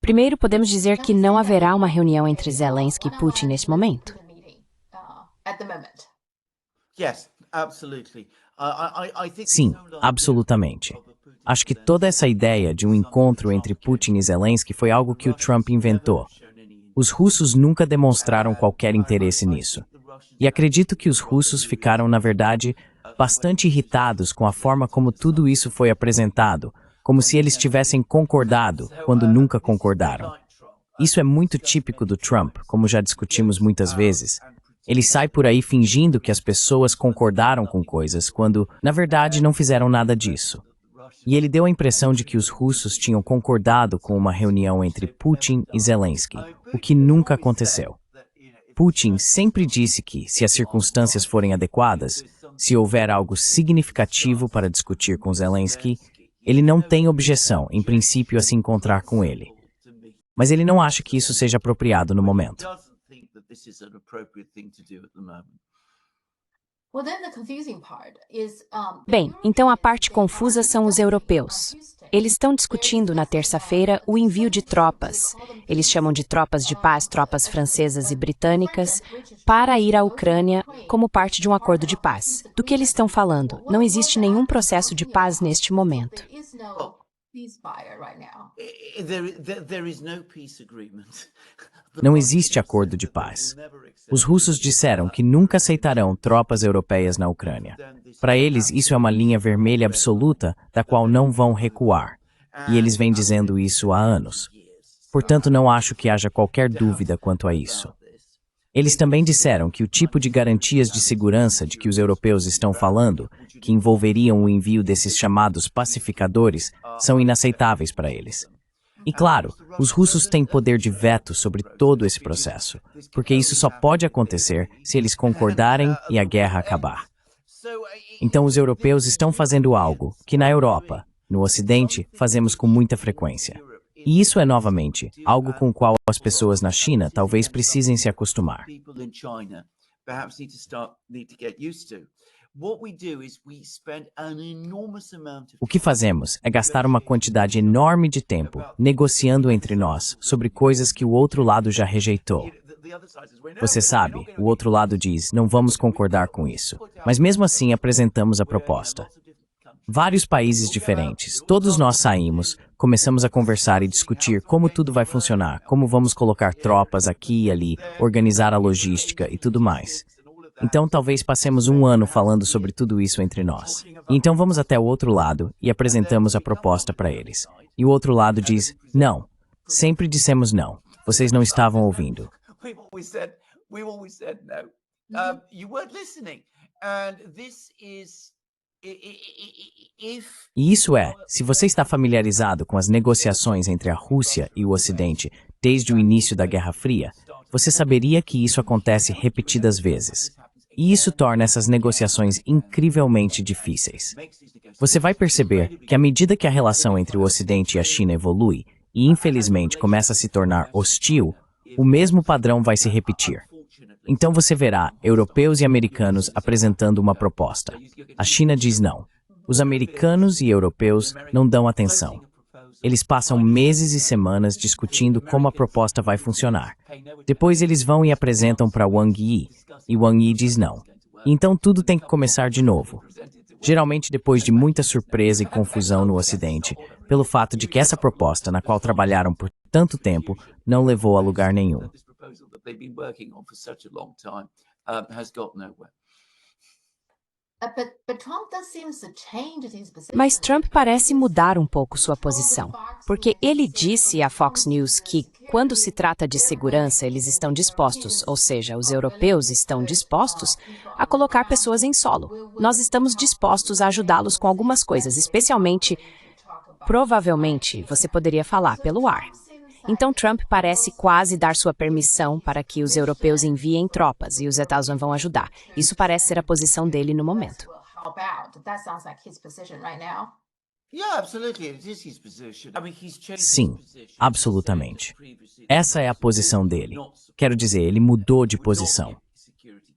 Primeiro, podemos dizer que não haverá uma reunião entre Zelensky e Putin neste momento. Sim, absolutamente. Acho que toda essa ideia de um encontro entre Putin e Zelensky foi algo que o Trump inventou. Os russos nunca demonstraram qualquer interesse nisso. E acredito que os russos ficaram, na verdade, bastante irritados com a forma como tudo isso foi apresentado, como se eles tivessem concordado quando nunca concordaram. Isso é muito típico do Trump, como já discutimos muitas vezes. Ele sai por aí fingindo que as pessoas concordaram com coisas, quando, na verdade, não fizeram nada disso. E ele deu a impressão de que os russos tinham concordado com uma reunião entre Putin e Zelensky, o que nunca aconteceu. Putin sempre disse que, se as circunstâncias forem adequadas, se houver algo significativo para discutir com Zelensky, ele não tem objeção, em princípio, a se encontrar com ele. Mas ele não acha que isso seja apropriado no momento. Bem, então a parte confusa são os europeus. Eles estão discutindo na terça-feira o envio de tropas. Eles chamam de tropas de paz, tropas francesas e britânicas, para ir à Ucrânia como parte de um acordo de paz. Do que eles estão falando? Não existe nenhum processo de paz neste momento. Não existe acordo de paz. Os russos disseram que nunca aceitarão tropas europeias na Ucrânia. Para eles, isso é uma linha vermelha absoluta da qual não vão recuar. E eles vêm dizendo isso há anos. Portanto, não acho que haja qualquer dúvida quanto a isso. Eles também disseram que o tipo de garantias de segurança de que os europeus estão falando, que envolveriam o envio desses chamados pacificadores, são inaceitáveis para eles. E claro, os russos têm poder de veto sobre todo esse processo, porque isso só pode acontecer se eles concordarem e a guerra acabar. Então os europeus estão fazendo algo que na Europa, no Ocidente, fazemos com muita frequência. E isso é, novamente, algo com o qual as pessoas na China talvez precisem se acostumar. O que fazemos é gastar uma quantidade enorme de tempo negociando entre nós sobre coisas que o outro lado já rejeitou. Você sabe, o outro lado diz, não vamos concordar com isso. Mas mesmo assim apresentamos a proposta. Vários países diferentes, todos nós saímos, começamos a conversar e discutir como tudo vai funcionar, como vamos colocar tropas aqui e ali, organizar a logística e tudo mais. Então talvez passemos um ano falando sobre tudo isso entre nós. E então vamos até o outro lado e apresentamos a proposta para eles. E o outro lado diz, não. Sempre dissemos não. Vocês não estavam ouvindo. E isso é, se você está familiarizado com as negociações entre a Rússia e o Ocidente desde o início da Guerra Fria, você saberia que isso acontece repetidas vezes. E isso torna essas negociações incrivelmente difíceis. Você vai perceber que à medida que a relação entre o Ocidente e a China evolui, e infelizmente começa a se tornar hostil, o mesmo padrão vai se repetir. Então você verá europeus e americanos apresentando uma proposta. A China diz não. Os americanos e europeus não dão atenção. Eles passam meses e semanas discutindo como a proposta vai funcionar. Depois eles vão e apresentam para Wang Yi, e Wang Yi diz não. Então tudo tem que começar de novo. Geralmente depois de muita surpresa e confusão no Ocidente, pelo fato de que essa proposta, na qual trabalharam por tanto tempo, não levou a lugar nenhum. Mas Trump parece mudar um pouco sua posição, porque ele disse à Fox News que, quando se trata de segurança, eles estão dispostos, ou seja, os europeus estão dispostos a colocar pessoas em solo. Nós estamos dispostos a ajudá-los com algumas coisas, especialmente, provavelmente, você poderia falar pelo ar. Então Trump parece quase dar sua permissão para que os europeus enviem tropas e os Estados Unidos vão ajudar. Isso parece ser a posição dele no momento. Sim, absolutamente. Essa é a posição dele. Quero dizer, ele mudou de posição.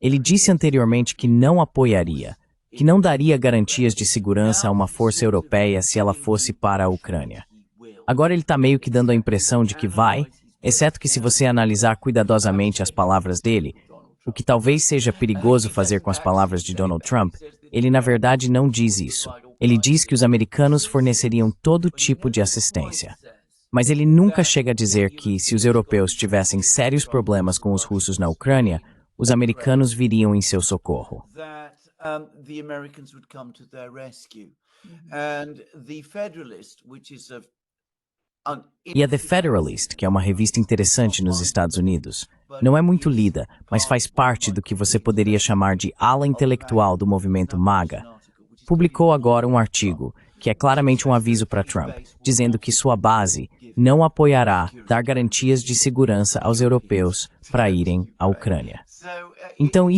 Ele disse anteriormente que não apoiaria, que não daria garantias de segurança a uma força europeia se ela fosse para a Ucrânia. Agora ele tá meio que dando a impressão de que vai, exceto que se você analisar cuidadosamente as palavras dele, o que talvez seja perigoso fazer com as palavras de Donald Trump, ele na verdade não diz isso. Ele diz que os americanos forneceriam todo tipo de assistência. Mas ele nunca chega a dizer que, se os europeus tivessem sérios problemas com os russos na Ucrânia, os americanos viriam em seu socorro. E a The Federalist, que é uma revista interessante nos Estados Unidos, não é muito lida, mas faz parte do que você poderia chamar de ala intelectual do movimento MAGA, publicou agora um artigo, que é claramente um aviso para Trump, dizendo que sua base não apoiará dar garantias de segurança aos europeus para irem à Ucrânia. Então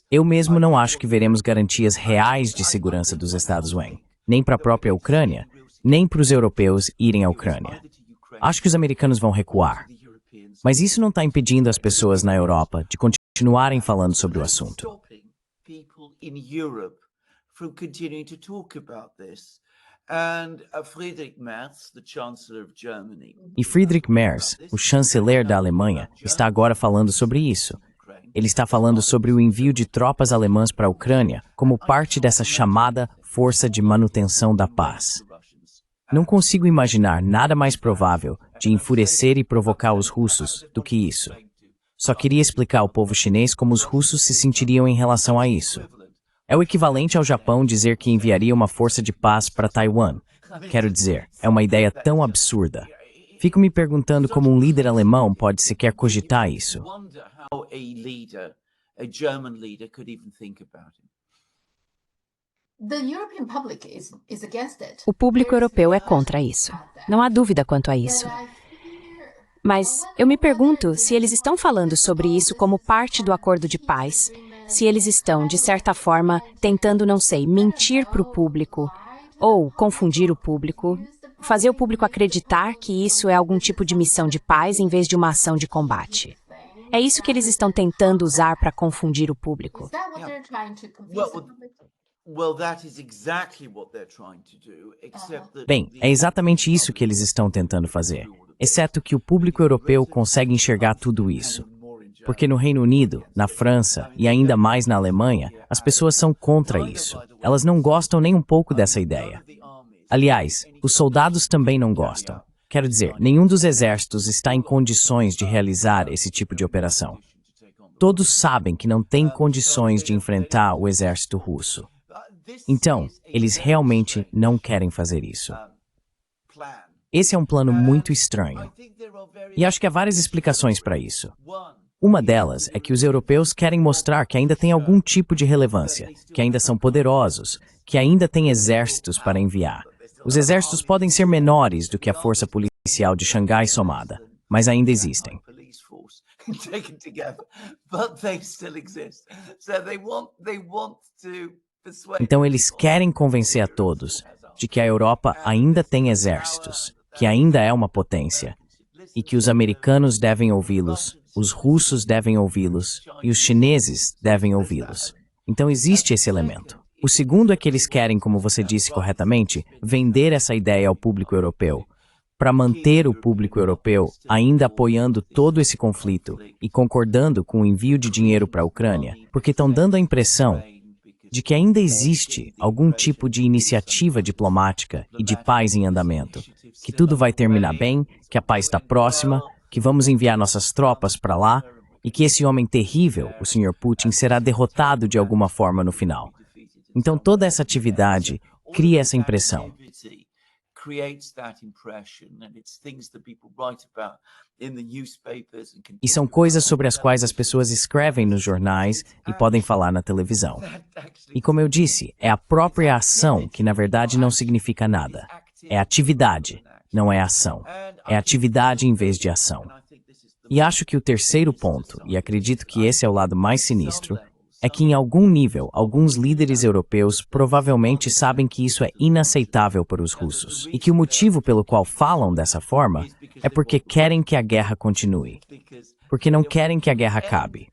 eu mesmo não acho que veremos garantias reais de segurança dos Estados Unidos, nem para a própria Ucrânia, nem para os europeus irem à Ucrânia. Acho que os americanos vão recuar. Mas isso não está impedindo as pessoas na Europa de continuarem falando sobre o assunto. E Friedrich Merz, o chanceler da Alemanha, está agora falando sobre isso. Ele está falando sobre o envio de tropas alemãs para a Ucrânia como parte dessa chamada Força de Manutenção da Paz. Não consigo imaginar nada mais provável de enfurecer e provocar os russos do que isso. Só queria explicar ao povo chinês como os russos se sentiriam em relação a isso. É o equivalente ao Japão dizer que enviaria uma força de paz para Taiwan. Quero dizer, é uma ideia tão absurda. Fico me perguntando como um líder alemão pode sequer cogitar isso. O público europeu é contra isso. Não há dúvida quanto a isso. Mas eu me pergunto se eles estão falando sobre isso como parte do acordo de paz, se eles estão, de certa forma, tentando, não sei, mentir para o público, ou confundir o público, fazer o público acreditar que isso é algum tipo de missão de paz em vez de uma ação de combate. É isso que eles estão tentando usar para confundir o público. Bem, é exatamente isso que eles estão tentando fazer, exceto que o público europeu consegue enxergar tudo isso. Porque no Reino Unido, na França e ainda mais na Alemanha, as pessoas são contra isso. Elas não gostam nem um pouco dessa ideia. Aliás, os soldados também não gostam. Quero dizer, nenhum dos exércitos está em condições de realizar esse tipo de operação. Todos sabem que não têm condições de enfrentar o exército russo. Então, eles realmente não querem fazer isso. Esse é um plano muito estranho. E acho que há várias explicações para isso. Uma delas é que os europeus querem mostrar que ainda tem algum tipo de relevância, que ainda são poderosos, que ainda têm exércitos para enviar. Os exércitos podem ser menores do que a força policial de Xangai somada, mas ainda existem. Então eles querem convencer a todos de que a Europa ainda tem exércitos, que ainda é uma potência, e que os americanos devem ouvi-los, os russos devem ouvi-los e os chineses devem ouvi-los. Então existe esse elemento. O segundo é que eles querem, como você disse corretamente, vender essa ideia ao público europeu, para manter o público europeu ainda apoiando todo esse conflito e concordando com o envio de dinheiro para a Ucrânia, porque estão dando a impressão de que ainda existe algum tipo de iniciativa diplomática e de paz em andamento, que tudo vai terminar bem, que a paz está próxima, que vamos enviar nossas tropas para lá e que esse homem terrível, o Sr. Putin, será derrotado de alguma forma no final. Então toda essa atividade cria essa impressão. E são coisas sobre as quais as pessoas escrevem nos jornais e podem falar na televisão. E como eu disse, é a própria ação que na verdade não significa nada. É atividade, não é ação. É atividade em vez de ação. E acho que o terceiro ponto, e acredito que esse é o lado mais sinistro, é que em algum nível, alguns líderes europeus provavelmente sabem que isso é inaceitável para os russos, e que o motivo pelo qual falam dessa forma é porque querem que a guerra continue, porque não querem que a guerra acabe.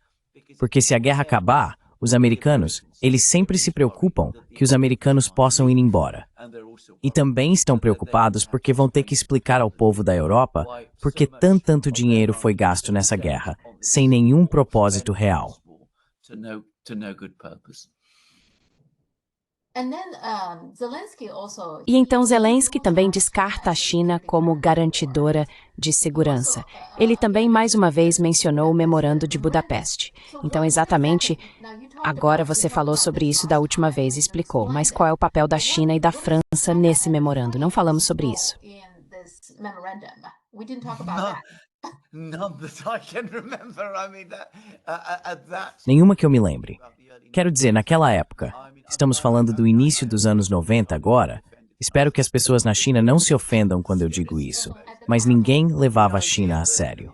Porque se a guerra acabar, os americanos, eles sempre se preocupam que os americanos possam ir embora. E também estão preocupados porque vão ter que explicar ao povo da Europa por que tanto dinheiro foi gasto nessa guerra, sem nenhum propósito real. E então Zelensky também descarta a China como garantidora de segurança. Ele também, mais uma vez, mencionou o Memorando de Budapeste. Então, exatamente, agora você falou sobre isso da última vez, explicou. Mas qual é o papel da China e da França nesse memorando? Não falamos sobre isso. Nenhuma que eu me lembre. Quero dizer, naquela época, estamos falando do início dos anos 90 agora, espero que as pessoas na China não se ofendam quando eu digo isso, mas ninguém levava a China a sério.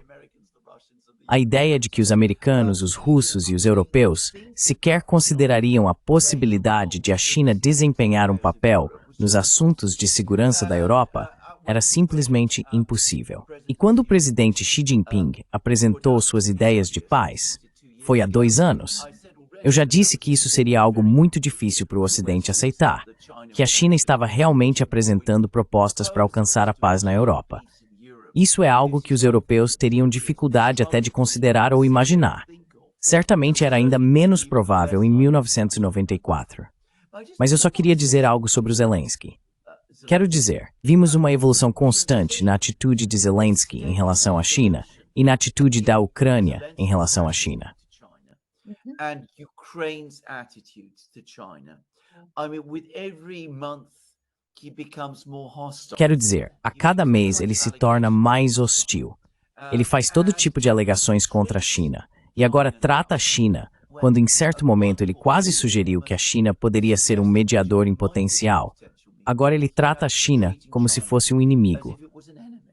A ideia de que os americanos, os russos e os europeus sequer considerariam a possibilidade de a China desempenhar um papel nos assuntos de segurança da Europa era simplesmente impossível. E quando o presidente Xi Jinping apresentou suas ideias de paz, foi há 2 anos. Eu já disse que isso seria algo muito difícil para o Ocidente aceitar, que a China estava realmente apresentando propostas para alcançar a paz na Europa. Isso é algo que os europeus teriam dificuldade até de considerar ou imaginar. Certamente era ainda menos provável em 1994. Mas eu só queria dizer algo sobre o Zelensky. Quero dizer, vimos uma evolução constante na atitude de Zelensky em relação à China e na atitude da Ucrânia em relação à China. And Ukraine's attitude to China. I mean, with every month, he becomes more hostile. Quero dizer, a cada mês ele se torna mais hostil. Ele faz todo tipo de alegações contra a China. E agora trata a China, quando em certo momento ele quase sugeriu que a China poderia ser um mediador em potencial. Agora ele trata a China como se fosse um inimigo.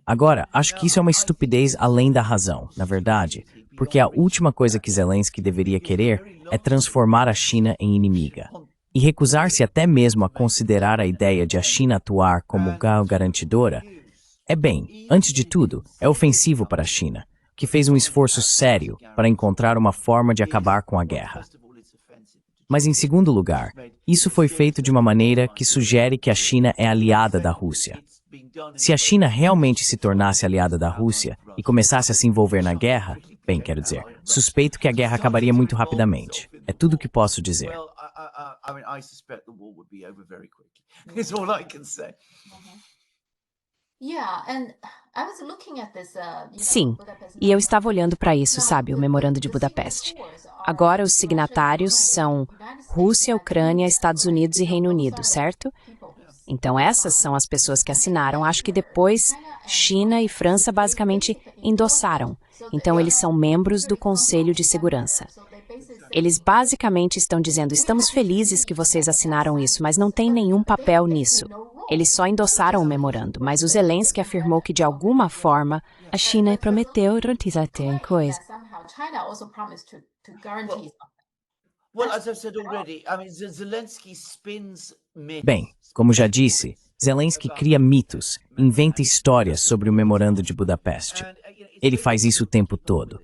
Agora, acho que isso é uma estupidez além da razão, na verdade, porque a última coisa que Zelensky deveria querer é transformar a China em inimiga. E recusar-se até mesmo a considerar a ideia de a China atuar como garantidora antes de tudo, é ofensivo para a China, que fez um esforço sério para encontrar uma forma de acabar com a guerra. Mas em segundo lugar, isso foi feito de uma maneira que sugere que a China é aliada da Rússia. Se a China realmente se tornasse aliada da Rússia e começasse a se envolver na guerra, quero dizer, suspeito que a guerra acabaria muito rapidamente. É tudo o que posso dizer. Sim, e eu estava olhando para isso, sabe, o Memorando de Budapeste. Agora os signatários são Rússia, Ucrânia, Estados Unidos e Reino Unido, certo? Então essas são as pessoas que assinaram. Acho que depois China e França basicamente endossaram. Então eles são membros do Conselho de Segurança. Eles basicamente estão dizendo, estamos felizes que vocês assinaram isso, mas não tem nenhum papel nisso. Eles só endossaram o memorando, mas o Zelensky afirmou que de alguma forma a China prometeu garantir coisa. Bem, como já disse, Zelensky cria mitos, inventa histórias sobre o Memorando de Budapeste. Ele faz isso o tempo todo.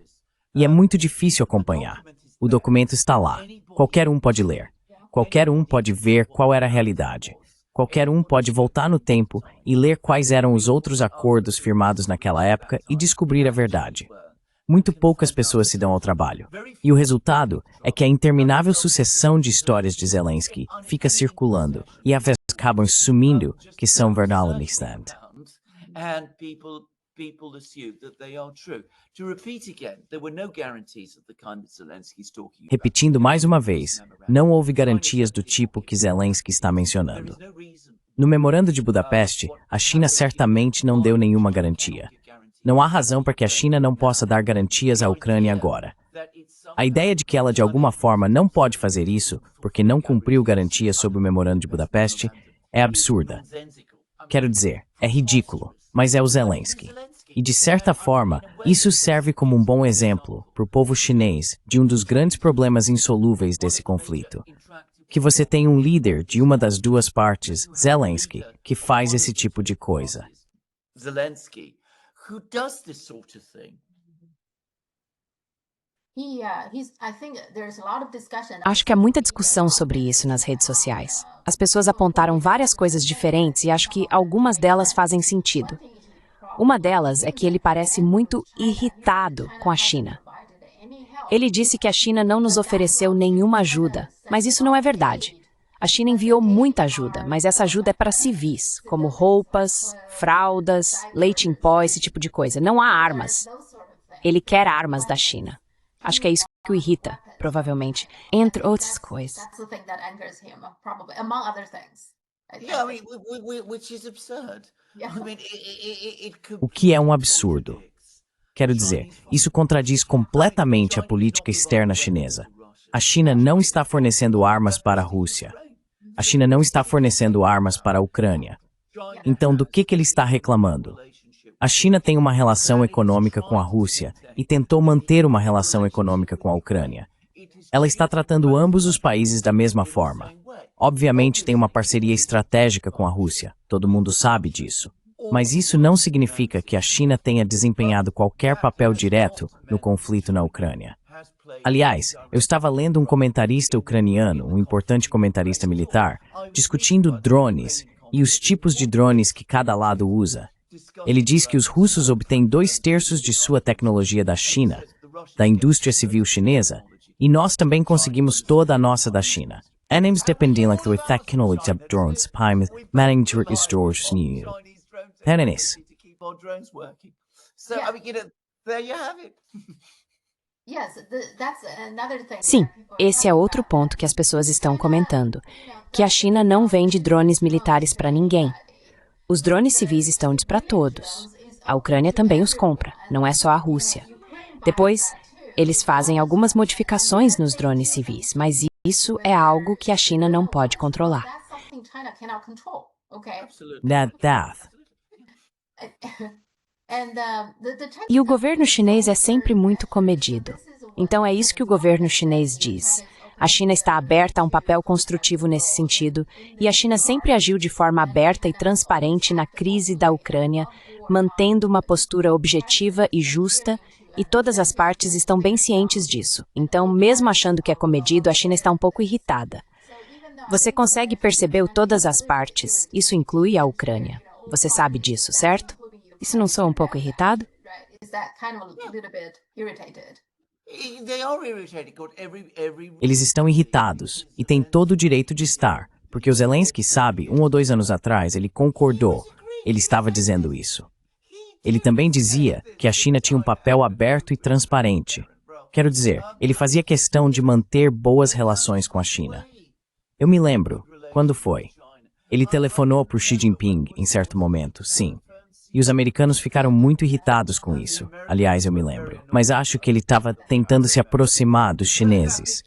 E é muito difícil acompanhar. O documento está lá. Qualquer um pode ler. Qualquer um pode ver qual era a realidade. Qualquer um pode voltar no tempo e ler quais eram os outros acordos firmados naquela época e descobrir a verdade. Muito poucas pessoas se dão ao trabalho. E o resultado é que a interminável sucessão de histórias de Zelensky fica circulando e às vezes acabam sumindo que são verdades. Repetindo mais uma vez, não houve garantias do tipo que Zelensky está mencionando. No Memorando de Budapeste, a China certamente não deu nenhuma garantia. Não há razão para que a China não possa dar garantias à Ucrânia agora. A ideia de que ela de alguma forma não pode fazer isso porque não cumpriu garantias sobre o Memorando de Budapeste é absurda. Quero dizer, é ridículo, mas é o Zelensky. E de certa forma, isso serve como um bom exemplo para o povo chinês de um dos grandes problemas insolúveis desse conflito. Que você tem um líder de uma das duas partes, Zelensky, que faz esse tipo de coisa. Zelensky, who does this sort of thing. Acho que há muita discussão sobre isso nas redes sociais. As pessoas apontaram várias coisas diferentes e acho que algumas delas fazem sentido. Uma delas é que ele parece muito irritado com a China. Ele disse que a China não nos ofereceu nenhuma ajuda, mas isso não é verdade. A China enviou muita ajuda, mas essa ajuda é para civis, como roupas, fraldas, leite em pó, esse tipo de coisa. Não há armas. Ele quer armas da China. Acho que é isso que o irrita, provavelmente, entre outras coisas. Yeah, I mean, which is absurd. O que é um absurdo. Quero dizer, isso contradiz completamente a política externa chinesa. A China não está fornecendo armas para a Rússia. A China não está fornecendo armas para a Ucrânia. Então, do que ele está reclamando? A China tem uma relação econômica com a Rússia e tentou manter uma relação econômica com a Ucrânia. Ela está tratando ambos os países da mesma forma. Obviamente tem uma parceria estratégica com a Rússia, todo mundo sabe disso. Mas isso não significa que a China tenha desempenhado qualquer papel direto no conflito na Ucrânia. Aliás, eu estava lendo um comentarista ucraniano, um importante comentarista militar, discutindo drones e os tipos de drones que cada lado usa. Ele diz que os russos obtêm 2/3 de sua tecnologia da China, da indústria civil chinesa, e nós também conseguimos toda a nossa da China. Animes dependem like the technology of drones, time, managing stores new. Tenis. So, I mean, there you have it. Sim, esse é outro ponto que as pessoas estão comentando, que a China não vende drones militares para ninguém. Os drones civis estão para todos. A Ucrânia também os compra, não é só a Rússia. Depois, eles fazem algumas modificações nos drones civis, mas isso é algo que a China não pode controlar. E o governo chinês é sempre muito comedido. Então é isso que o governo chinês diz. A China está aberta a um papel construtivo nesse sentido, e a China sempre agiu de forma aberta e transparente na crise da Ucrânia, mantendo uma postura objetiva e justa, e todas as partes estão bem cientes disso. Então, mesmo achando que é comedido, a China está um pouco irritada. Você consegue perceber todas as partes, isso inclui a Ucrânia. Você sabe disso, certo? Isso não soa um pouco irritado? Eles estão irritados, e têm todo o direito de estar, porque o Zelensky sabe, 1 ou 2 anos atrás, ele concordou. Ele estava dizendo isso. Ele também dizia que a China tinha um papel aberto e transparente. Quero dizer, ele fazia questão de manter boas relações com a China. Eu me lembro, quando foi? Ele telefonou para o Xi Jinping em certo momento, sim. E os americanos ficaram muito irritados com isso. Aliás, eu me lembro. Mas acho que ele estava tentando se aproximar dos chineses.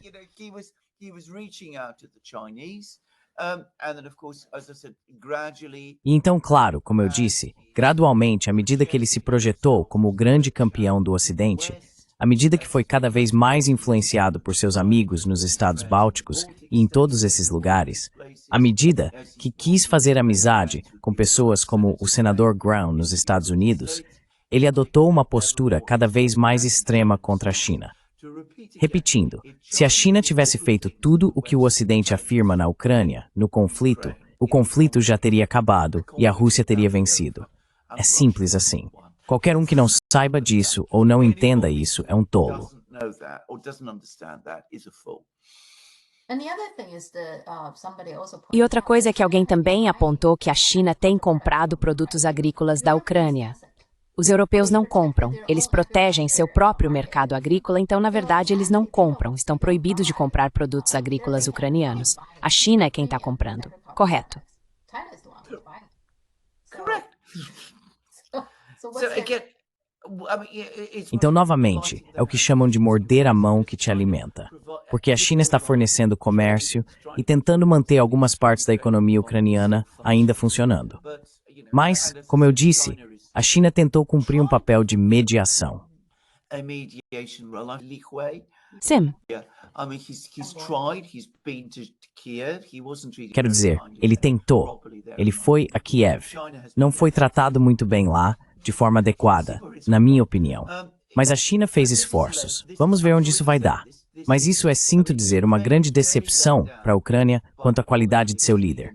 E então, claro, como eu disse, gradualmente, à medida que ele se projetou como o grande campeão do Ocidente, à medida que foi cada vez mais influenciado por seus amigos nos estados bálticos e em todos esses lugares, à medida que quis fazer amizade com pessoas como o senador Brown nos Estados Unidos, ele adotou uma postura cada vez mais extrema contra a China. Repetindo, se a China tivesse feito tudo o que o Ocidente afirma na Ucrânia, no conflito, o conflito já teria acabado e a Rússia teria vencido. É simples assim. Qualquer um que não saiba disso ou não entenda isso é um tolo. E outra coisa é que alguém também apontou que a China tem comprado produtos agrícolas da Ucrânia. Os europeus não compram, eles protegem seu próprio mercado agrícola, então, na verdade, eles não compram, estão proibidos de comprar produtos agrícolas ucranianos. A China é quem está comprando, correto? Então, novamente, é o que chamam de morder a mão que te alimenta. Porque a China está fornecendo comércio e tentando manter algumas partes da economia ucraniana ainda funcionando. Mas, como eu disse, a China tentou cumprir um papel de mediação. Sim. Quero dizer, ele tentou. Ele foi a Kiev. Não foi tratado muito bem lá, de forma adequada, na minha opinião. Mas a China fez esforços. Vamos ver onde isso vai dar. Mas isso é, sinto dizer, uma grande decepção para a Ucrânia quanto à qualidade de seu líder.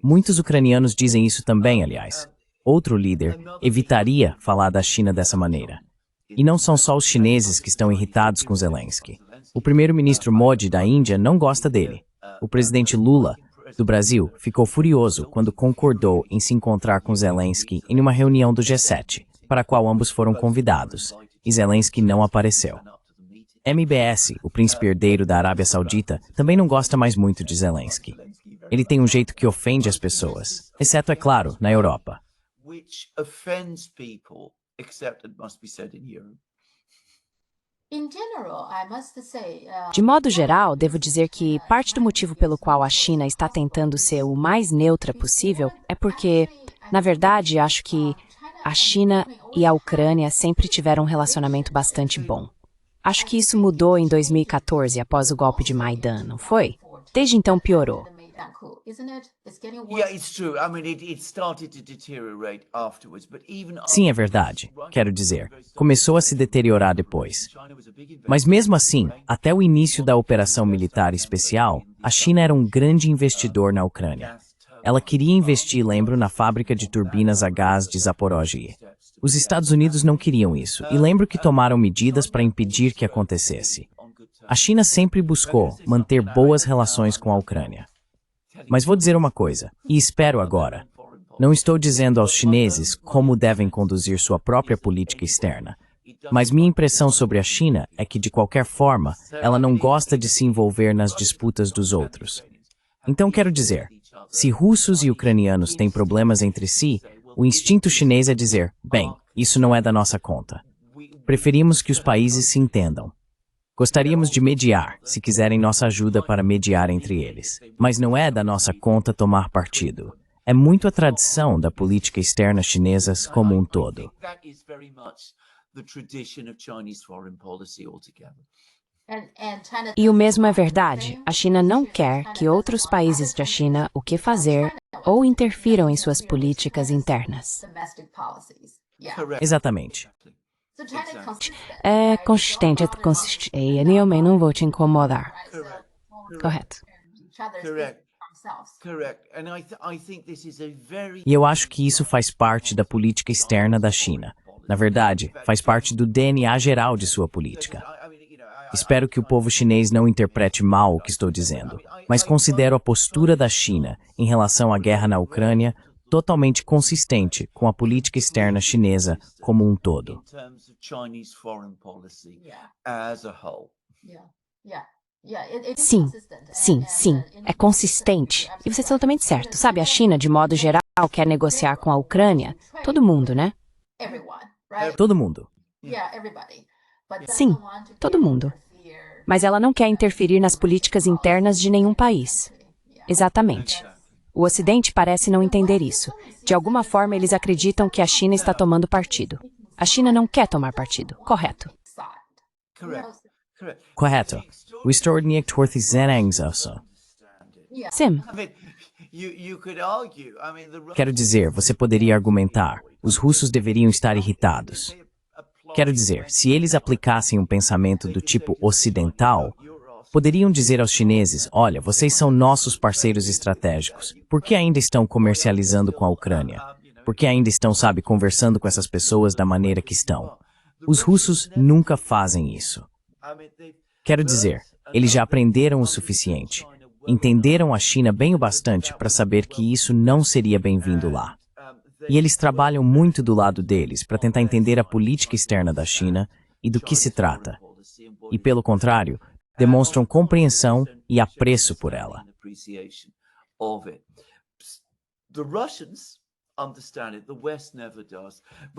Muitos ucranianos dizem isso também, aliás. Outro líder evitaria falar da China dessa maneira. E não são só os chineses que estão irritados com Zelensky. O primeiro-ministro Modi da Índia não gosta dele. O presidente Lula, do Brasil, ficou furioso quando concordou em se encontrar com Zelensky em uma reunião do G7, para a qual ambos foram convidados, e Zelensky não apareceu. MBS, o príncipe herdeiro da Arábia Saudita, também não gosta mais muito de Zelensky. Ele tem um jeito que ofende as pessoas, exceto, é claro, na Europa. De modo geral, devo dizer que parte do motivo pelo qual a China está tentando ser o mais neutra possível é porque, na verdade, acho que a China e a Ucrânia sempre tiveram um relacionamento bastante bom. Acho que isso mudou em 2014, após o golpe de Maidan, não foi? Desde então piorou. Sim, é verdade. Quero dizer, começou a se deteriorar depois. Mas mesmo assim, até o início da operação militar especial, a China era um grande investidor na Ucrânia. Ela queria investir, lembro, na fábrica de turbinas a gás de Zaporozhye. Os Estados Unidos não queriam isso, e lembro que tomaram medidas para impedir que acontecesse. A China sempre buscou manter boas relações com a Ucrânia. Mas vou dizer uma coisa, e espero agora. Não estou dizendo aos chineses como devem conduzir sua própria política externa. Mas minha impressão sobre a China é que, de qualquer forma, ela não gosta de se envolver nas disputas dos outros. Então quero dizer, se russos e ucranianos têm problemas entre si, o instinto chinês é dizer, bem, isso não é da nossa conta. Preferimos que os países se entendam. Gostaríamos de mediar, se quiserem nossa ajuda para mediar entre eles. Mas não é da nossa conta tomar partido. É muito a tradição da política externa chinesa como um todo. E o mesmo é verdade. A China não quer que outros países da China o que fazer ou interfiram em suas políticas Exatamente. É consistente, eu não vou te incomodar. Correto. E eu acho que isso faz parte da política externa da China. Na verdade, faz parte do DNA geral de sua política. Espero que o povo chinês não interprete mal o que estou dizendo, mas considero a postura da China em relação à guerra na Ucrânia totalmente consistente com a política externa chinesa como um todo. Sim, é consistente. E você está totalmente certo. Sabe, a China, de modo geral, quer negociar com a Ucrânia. Todo mundo, né? Todo mundo. Sim, todo mundo. Mas ela não quer interferir nas políticas internas de nenhum país. Exatamente. O Ocidente parece não entender isso. De alguma forma, eles acreditam que a China está tomando partido. A China não quer tomar partido, correto? Correto. O extraordinário Torthi Zenangsoso. Sim. Quero dizer, você poderia argumentar, os russos deveriam estar irritados. Quero dizer, se eles aplicassem um pensamento do tipo ocidental, poderiam dizer aos chineses, olha, vocês são nossos parceiros estratégicos. Por que ainda estão comercializando com a Ucrânia? Por que ainda estão, conversando com essas pessoas da maneira que estão? Os russos nunca fazem isso. Quero dizer, eles já aprenderam o suficiente. Entenderam a China bem o bastante para saber que isso não seria bem-vindo lá. E eles trabalham muito do lado deles para tentar entender a política externa da China e do que se trata. E, pelo contrário, demonstram compreensão e apreço por ela.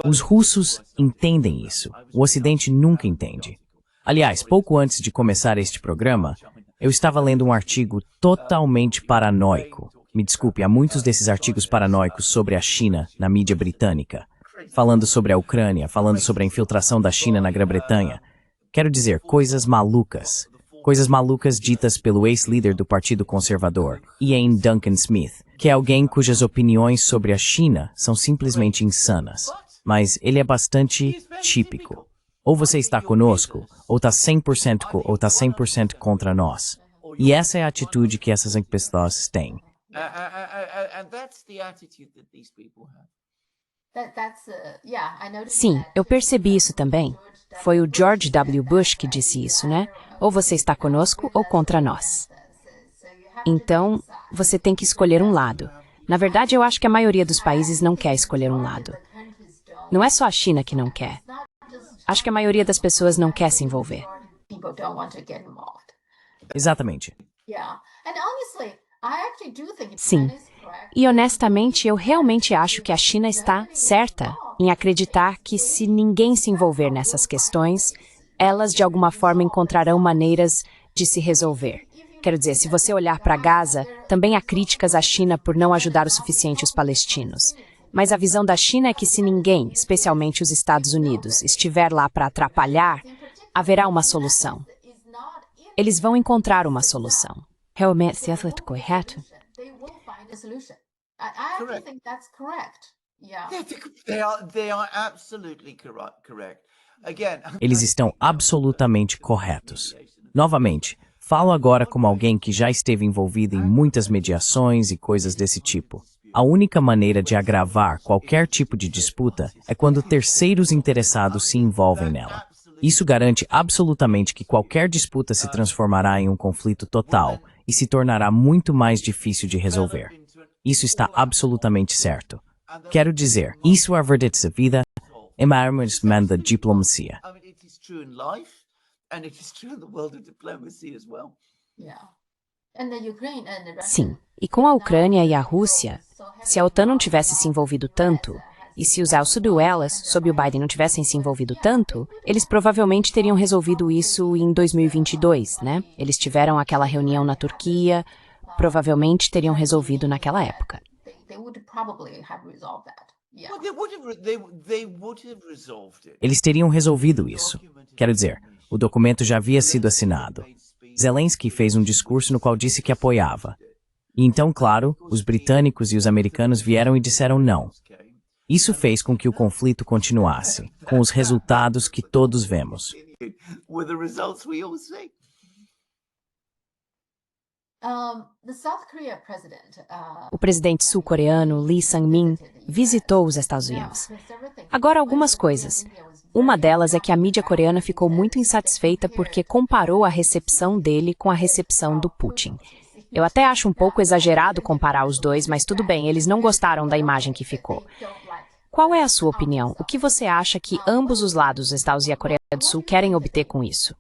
Os russos entendem isso. O Ocidente nunca entende. Aliás, pouco antes de começar este programa, eu estava lendo um artigo totalmente paranoico. Me desculpe, há muitos desses artigos paranoicos sobre a China na mídia britânica, falando sobre a Ucrânia, falando sobre a infiltração da China na Grã-Bretanha. Quero dizer, coisas malucas. Coisas malucas ditas pelo ex-líder do Partido Conservador, Ian Duncan Smith, que é alguém cujas opiniões sobre a China são simplesmente insanas. Mas ele é bastante típico. Ou você está conosco, ou está 100% ou está 100% contra nós. E essa é a atitude que essas pessoas têm. And that's the attitude that these people have. Sim, eu percebi isso também. Foi o George W. Bush que disse isso, né? Ou você está conosco ou contra nós. Então, você tem que escolher um lado. Na verdade, eu acho que a maioria dos países não quer escolher um lado. Não é só a China que não quer. Acho que a maioria das pessoas não quer se envolver. Exatamente. Sim. E honestamente, eu realmente acho que a China está certa em acreditar que se ninguém se envolver nessas questões, elas de alguma forma encontrarão maneiras de se resolver. Quero dizer, se você olhar para Gaza, também há críticas à China por não ajudar o suficiente os palestinos. Mas a visão da China é que se ninguém, especialmente os Estados Unidos, estiver lá para atrapalhar, haverá uma solução. Eles vão encontrar uma solução. Realmente, se é correto? They are absolutely correct. Again, Eles estão absolutamente corretos. Novamente, falo agora como alguém que já esteve envolvido em muitas mediações e coisas desse tipo. A única maneira de agravar qualquer tipo de disputa é quando terceiros interessados se envolvem nela. Isso garante absolutamente que qualquer disputa se transformará em um conflito total e se tornará muito mais difícil de resolver. Isso está absolutamente certo. Quero dizer, isso é a verdade da vida, é mais da diplomacia. I mean, it is true in life, and it is true in the world of diplomacy as well. Sim. E com a Ucrânia e a Rússia, se a OTAN não tivesse se envolvido tanto, e se os Al-Suduelas, sob o Biden, não tivessem se envolvido tanto, eles provavelmente teriam resolvido isso em 2022, né? Eles tiveram aquela reunião na Turquia, provavelmente teriam resolvido naquela época. Well, they would have resolved it. Eles teriam resolvido isso. Quero dizer, o documento já havia sido assinado. Zelensky fez um discurso no qual disse que apoiava. E então, claro, os britânicos e os americanos vieram e disseram não. Isso fez com que o conflito continuasse, com os resultados que todos vemos. With the results we all see. O presidente sul-coreano Lee Sang-min visitou os Estados Unidos. Agora, algumas coisas. Uma delas é que a mídia coreana ficou muito insatisfeita porque comparou a recepção dele com a recepção do Putin. Eu até acho um pouco exagerado comparar os dois, mas tudo bem, eles não gostaram da imagem que ficou. Qual é a sua opinião? O que você acha que ambos os lados, os Estados e a Coreia do Sul, querem obter com isso?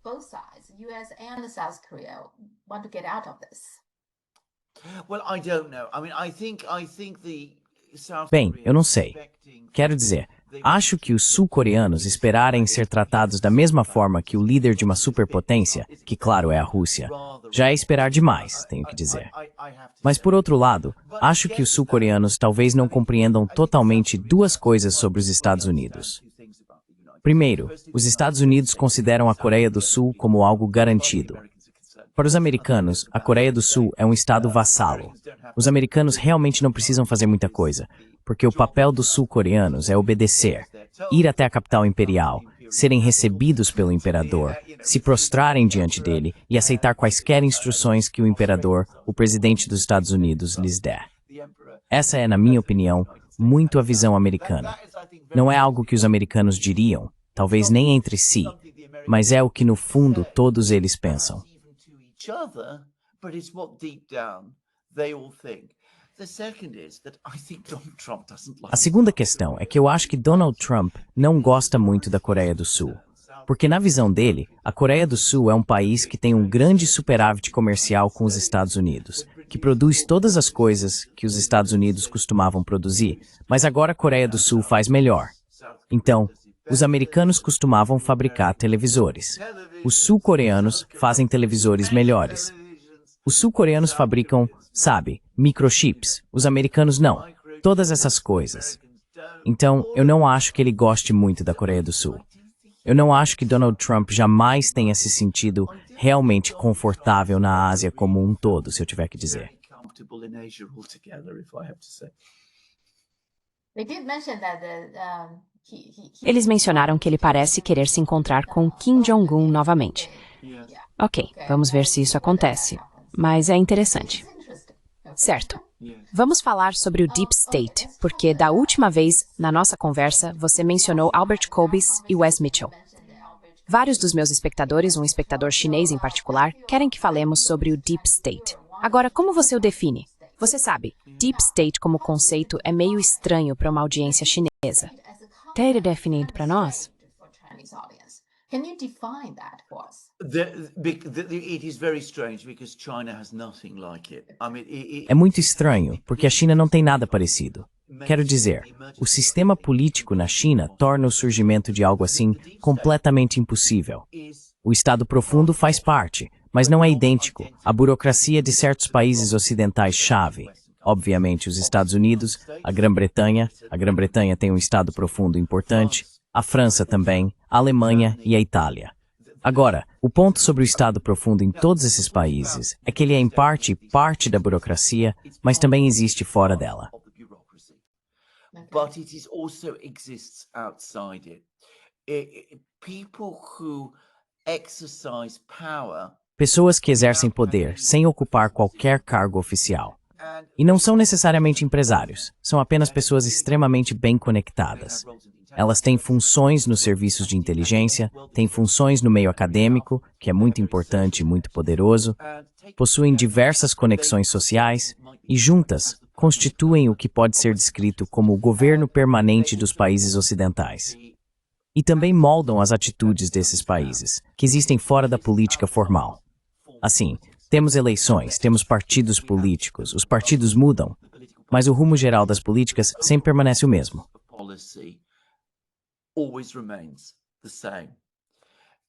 Well, I don't know. I mean, I think the South Bem, Korea eu não sei. expecting- Quero dizer, acho que os sul-coreanos esperarem ser tratados da mesma forma que o líder de uma superpotência, que claro é a Rússia, já é esperar demais, tenho que dizer. I have to Mas por outro lado, acho que os sul-coreanos talvez não compreendam totalmente duas coisas sobre os Estados Unidos. two things about the United Primeiro, os Estados Unidos consideram a Coreia do Sul como algo garantido. Para os americanos, a Coreia do Sul é um estado vassalo. Os americanos realmente não precisam fazer muita coisa, porque o papel dos sul-coreanos é obedecer, ir até a capital imperial, serem recebidos pelo imperador, se prostrarem diante dele e aceitar quaisquer instruções que o imperador, o presidente dos Estados Unidos, lhes der. Essa é, na minha opinião, muito a visão americana. Não é algo que os americanos diriam, talvez nem entre si, mas é o que no fundo todos eles pensam. even to each other, but it's what deep down they all think. The second is that I think Donald Trump doesn't like A segunda questão é que eu acho que Donald Trump não gosta muito da Coreia do Sul. Porque na visão dele, a Coreia do Sul é um país que tem um grande superávit comercial com os Estados Unidos, que produz todas as coisas que os Estados Unidos costumavam produzir, mas agora a Coreia do Sul faz melhor. Então, os americanos costumavam fabricar televisores. Os sul-coreanos fazem televisores melhores. Os sul-coreanos fabricam, sabe, microchips. Os americanos não. Todas essas coisas. Então, eu não acho que ele goste muito da Coreia do Sul. Eu não acho que Donald Trump jamais tenha se sentido realmente confortável na Ásia como um todo, se eu tiver que dizer. comfortable in Asia altogether, if I have to say. They did mention that Eles mencionaram que ele parece querer se encontrar com Kim Jong-un novamente. Ok, vamos ver se isso acontece. Mas é interessante. Certo. Vamos falar sobre o Deep State, porque da última vez, na nossa conversa, você mencionou Albert Kobes e Wes Mitchell. Vários dos meus espectadores, um espectador chinês em particular, querem que falemos sobre o Deep State. Agora, como você o define? Você sabe, Deep State como conceito é meio estranho para uma audiência chinesa. Ter definido para nós? Can you define that for us? It is very strange because China has nothing like it. I mean, É muito estranho, porque a China não tem nada parecido. Quero dizer, o sistema político na China torna o surgimento de algo assim completamente impossível. O Estado profundo faz parte, mas não é idêntico à burocracia de certos países ocidentais-chave. Obviamente, os Estados Unidos, a Grã-Bretanha tem um Estado profundo importante, a França também, a Alemanha e a Itália. Agora, o ponto sobre o Estado profundo em todos esses países é que ele é em parte da burocracia, mas também existe fora dela. But it also exists outside it. People who exercise power. Pessoas que exercem poder sem ocupar qualquer cargo oficial. E não são necessariamente empresários, são apenas pessoas extremamente bem conectadas. Elas têm funções nos serviços de inteligência, têm funções no meio acadêmico, que é muito importante e muito poderoso, possuem diversas conexões sociais e, juntas, constituem o que pode ser descrito como o governo permanente dos países ocidentais. E também moldam as atitudes desses países, que existem fora da política formal. Assim, temos eleições, temos partidos políticos, os partidos mudam, mas o rumo geral das políticas sempre permanece o mesmo. Always remains the same.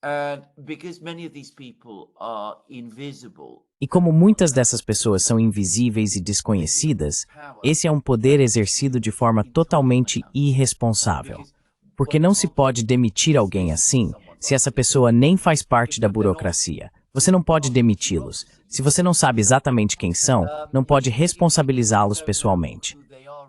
And because many of these people are invisible. E como muitas dessas pessoas são invisíveis e desconhecidas, esse é um poder exercido de forma totalmente irresponsável. Porque não se pode demitir alguém assim se essa pessoa nem faz parte da burocracia. Você não pode demiti-los. Se você não sabe exatamente quem são, não pode responsabilizá-los pessoalmente.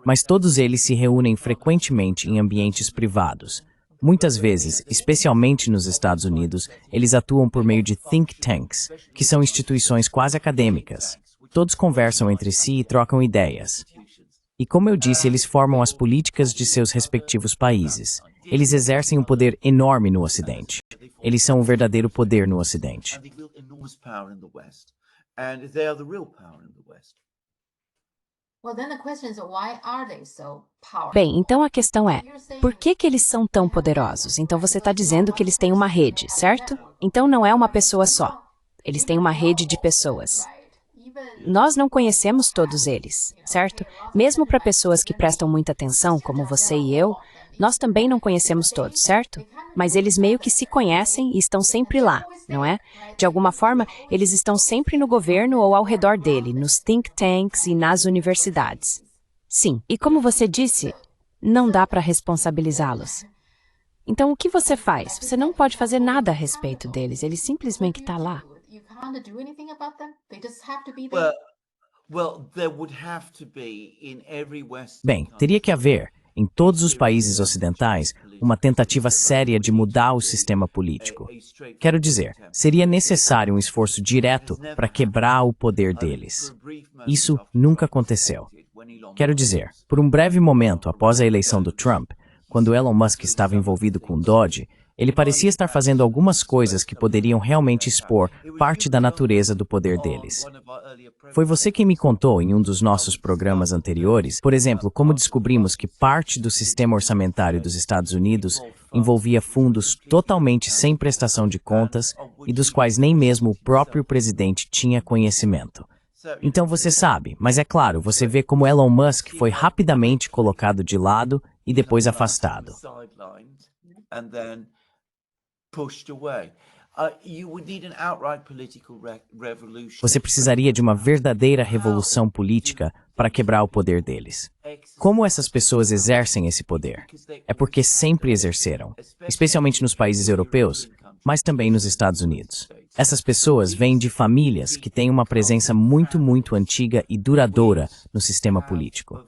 Mas todos eles se reúnem frequentemente em ambientes privados. Muitas vezes, especialmente nos Estados Unidos, eles atuam por meio de think tanks, que são instituições quase acadêmicas. Todos conversam entre si e trocam ideias. E como eu disse, eles formam as políticas de seus respectivos países. Eles exercem um poder enorme no Ocidente. Eles são o verdadeiro poder no Ocidente. Bem, então a questão é, por que eles são tão poderosos? Então você está dizendo que eles têm uma rede, certo? Então não é uma pessoa só. Eles têm uma rede de pessoas. Nós não conhecemos todos eles, certo? Mesmo para pessoas que prestam muita atenção, como você e eu, nós também não conhecemos todos, certo? Mas eles meio que se conhecem e estão sempre lá, não é? De alguma forma, eles estão sempre no governo ou ao redor dele, nos think tanks e nas universidades. Sim, e como você disse, não dá para responsabilizá-los. Então, o que você faz? Você não pode fazer nada a respeito deles, eles simplesmente estão lá. Bem, teria que haver, em todos os países ocidentais, uma tentativa séria de mudar o sistema político. Quero dizer, seria necessário um esforço direto para quebrar o poder deles. Isso nunca aconteceu. Quero dizer, por um breve momento após a eleição do Trump, quando Elon Musk estava envolvido com Dodge, ele parecia estar fazendo algumas coisas que poderiam realmente expor parte da natureza do poder deles. Foi você quem me contou em um dos nossos programas anteriores, por exemplo, como descobrimos que parte do sistema orçamentário dos Estados Unidos envolvia fundos totalmente sem prestação de contas e dos quais nem mesmo o próprio presidente tinha conhecimento. Então você sabe, mas é claro, você vê como Elon Musk foi rapidamente colocado de lado e depois afastado. Você precisaria de uma verdadeira revolução política para quebrar o poder deles. Como essas pessoas exercem esse poder? É porque sempre exerceram, especialmente nos países europeus, mas também nos Estados Unidos. Essas pessoas vêm de famílias que têm uma presença muito antiga e duradoura no sistema político.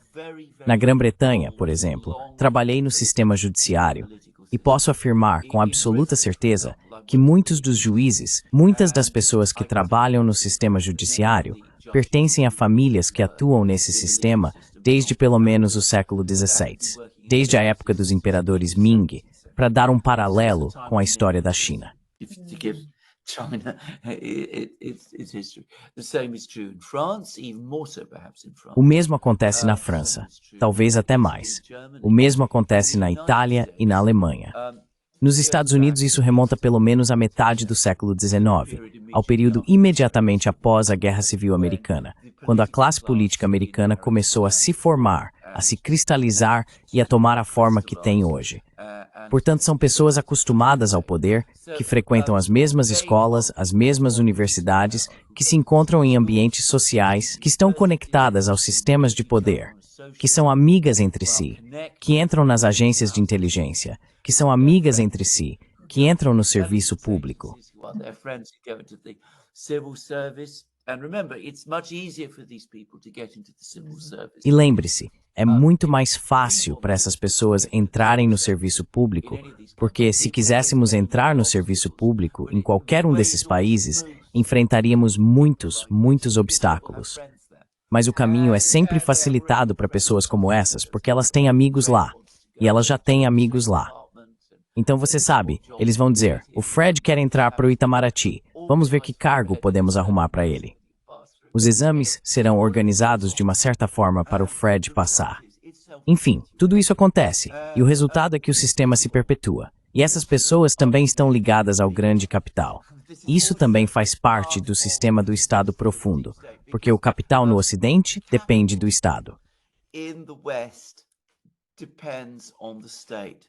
Na Grã-Bretanha, por exemplo, trabalhei no sistema judiciário e posso afirmar com absoluta certeza que muitos dos juízes, muitas das pessoas que trabalham no sistema judiciário, pertencem a famílias que atuam nesse sistema desde pelo menos o século XVI, desde a época dos imperadores Ming, para dar um paralelo com a história da China. China, its history. The same is true in France, even more so perhaps in France. O mesmo acontece na França, talvez até mais. O mesmo acontece na Itália e na Alemanha. Nos Estados Unidos, isso remonta pelo menos à metade do século XIX, ao período imediatamente após a Guerra Civil Americana, quando a classe política americana começou a se formar, a se cristalizar e a tomar a forma que tem hoje. Portanto, são pessoas acostumadas ao poder, que frequentam as mesmas escolas, as mesmas universidades, que se encontram em ambientes sociais, que estão conectadas aos sistemas de poder, que são amigas entre si, que entram nas agências de inteligência, que são amigas entre si, que entram no serviço público. E lembre-se, é muito mais fácil para essas pessoas entrarem no serviço público, porque se quiséssemos entrar no serviço público em qualquer um desses países, enfrentaríamos muitos obstáculos. Mas o caminho é sempre facilitado para pessoas como essas, porque elas têm amigos lá, e elas já têm amigos lá. Então você sabe, eles vão dizer, o Fred quer entrar para o Itamaraty, vamos ver que cargo podemos arrumar para ele. Os exames serão organizados de uma certa forma para o Fred passar. Enfim, tudo isso acontece, e o resultado é que o sistema se perpetua. E essas pessoas também estão ligadas ao grande capital. Isso também faz parte do sistema do Estado profundo, porque o capital no Ocidente depende do Estado. In the West depends on the state.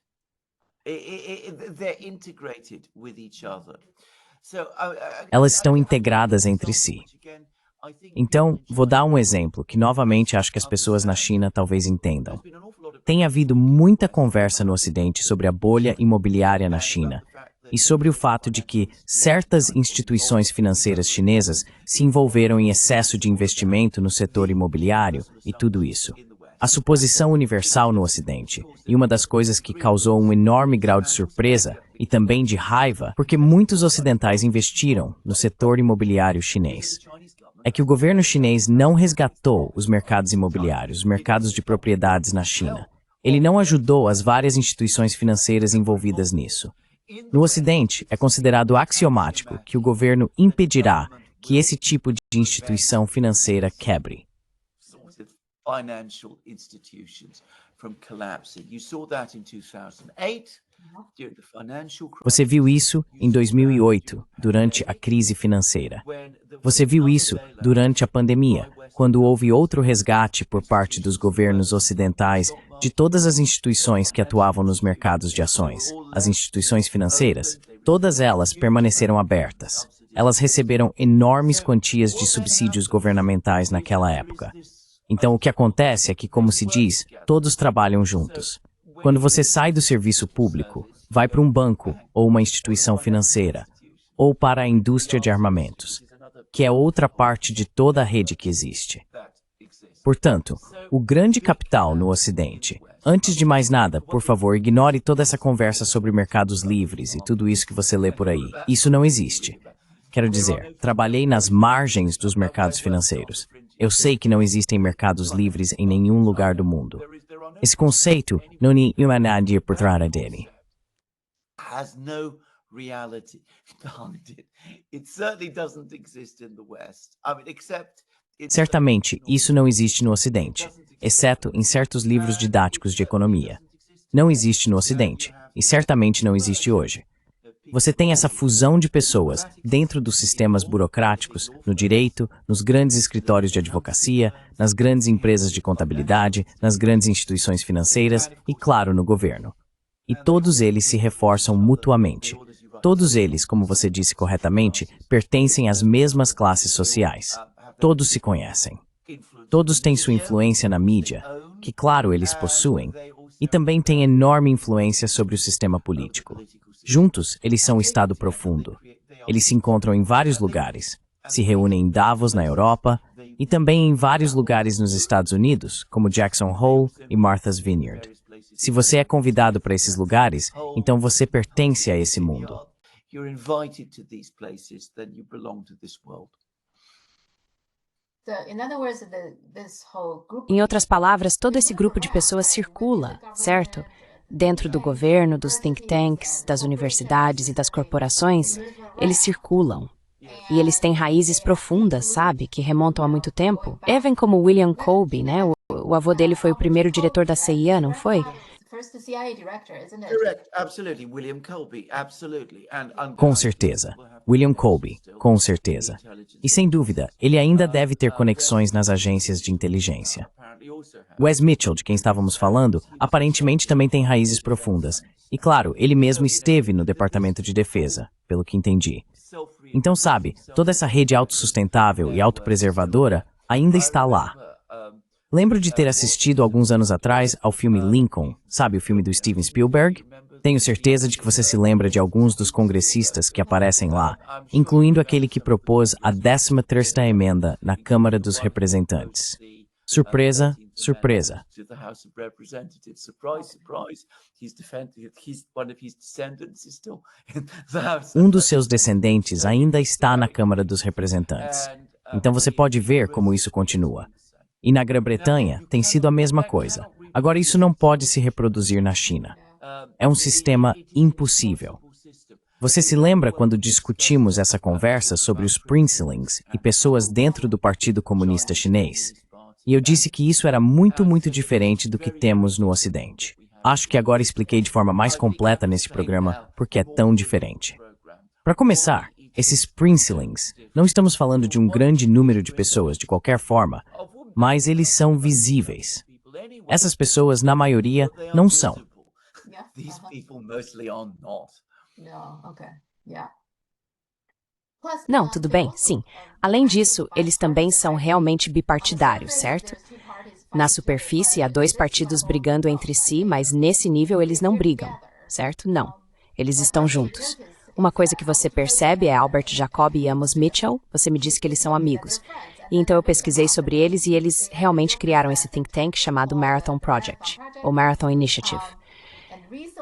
They're integrated with each other. Elas estão integradas entre si. Então, vou dar um exemplo que novamente acho que as pessoas na China talvez entendam. Tem havido muita conversa no Ocidente sobre a bolha imobiliária na China e sobre o fato de que certas instituições financeiras chinesas se envolveram em excesso de investimento no setor imobiliário e tudo isso. A suposição universal no Ocidente, e uma das coisas que causou um enorme grau de surpresa e também de raiva, porque muitos ocidentais investiram no setor imobiliário chinês, é que o governo chinês não resgatou os mercados imobiliários, os mercados de propriedades na China. Ele não ajudou as várias instituições financeiras envolvidas nisso. No Ocidente, é considerado axiomático que o governo impedirá que esse tipo de instituição financeira quebre. Financial institutions from collapsing. You saw that in 2008 during the financial crisis. Você viu isso em 2008, durante a crise financeira. Você viu isso durante a pandemia, quando houve outro resgate por parte dos governos ocidentais de todas as instituições que atuavam nos mercados de ações. As instituições financeiras, todas elas permaneceram abertas. Elas receberam enormes quantias de subsídios governamentais naquela época. Então, o que acontece é que, como se diz, todos trabalham juntos. Quando você sai do serviço público, vai para um banco ou uma instituição financeira, ou para a indústria de armamentos, que é outra parte de toda a rede que existe. Portanto, o grande capital no Ocidente. Antes de mais nada, por favor, ignore toda essa conversa sobre mercados livres e tudo isso que você lê por aí. Isso não existe. Quero dizer, trabalhei nas margens dos mercados financeiros. Eu sei que não existem mercados livres em nenhum lugar do mundo. Esse conceito não tem humanidade por trás dele. Has no reality behind it. It certainly doesn't exist in the West. I mean, except Certamente, isso não existe no Ocidente, exceto em certos livros didáticos de economia. Não existe no Ocidente, e certamente não existe hoje. Você tem essa fusão de pessoas dentro dos sistemas burocráticos, no direito, nos grandes escritórios de advocacia, nas grandes empresas de contabilidade, nas grandes instituições financeiras e, claro, no governo. E todos eles se reforçam mutuamente. Todos eles, como você disse corretamente, pertencem às mesmas classes sociais. Todos se conhecem. Todos têm sua influência na mídia, que, claro, eles possuem, e também têm enorme influência sobre o sistema político. Juntos, eles são o Estado profundo. Eles se encontram em vários lugares. Se reúnem em Davos, na Europa, e também em vários lugares nos Estados Unidos, como Jackson Hole e Martha's Vineyard. Se você é convidado para esses lugares, então você pertence a esse mundo. You're invited to these places, then you belong to this world. In other words, this whole group. Em outras palavras, todo esse grupo de pessoas circula, certo? Dentro do governo, dos think tanks, das universidades e das corporações, eles circulam. E eles têm raízes profundas, sabe? Que remontam a muito tempo. Even como William Colby, né? O avô dele foi o primeiro diretor da CIA, não foi? First CIA director, isn't it? Correct, absolutely. William Colby, absolutely. Com certeza. William Colby, com certeza. E sem dúvida, ele ainda deve ter conexões nas agências de inteligência. Wes Mitchell, de quem estávamos falando, aparentemente também tem raízes profundas. E claro, ele mesmo esteve no Departamento de Defesa, pelo que entendi. Então, sabe, toda essa rede autossustentável e autopreservadora ainda está lá. Lembro de ter assistido alguns anos atrás ao filme Lincoln, sabe o filme do Steven Spielberg? Tenho certeza de que você se lembra de alguns dos congressistas que aparecem lá, incluindo aquele que propôs a 13ª emenda na Câmara dos Representantes. Surpresa, surpresa. Um dos seus descendentes ainda está na Câmara dos Representantes. Então você pode ver como isso continua. E na Grã-Bretanha tem sido a mesma coisa. Agora isso não pode se reproduzir na China. É um sistema impossível. Você se lembra quando discutimos essa conversa sobre os princelings e pessoas dentro do Partido Comunista Chinês? E eu disse que isso era muito diferente do que temos no Ocidente. Acho que agora expliquei de forma mais completa nesse programa porque é tão diferente. Para começar, esses princelings, não estamos falando de um grande número de pessoas de qualquer forma, mas eles são visíveis. Essas pessoas, na maioria, não são. These people mostly are not. No, okay. Yeah. Não, tudo bem, sim. Além disso, eles também são realmente bipartidários, certo? Na superfície, há dois partidos brigando entre si, mas nesse nível eles não brigam, certo? Não. Eles estão juntos. Uma coisa que você percebe é Albert Jacob e Amos Mitchell. Você me disse que eles são amigos. E então eu pesquisei sobre eles e eles realmente criaram esse think tank chamado Marathon Project, ou Marathon Initiative.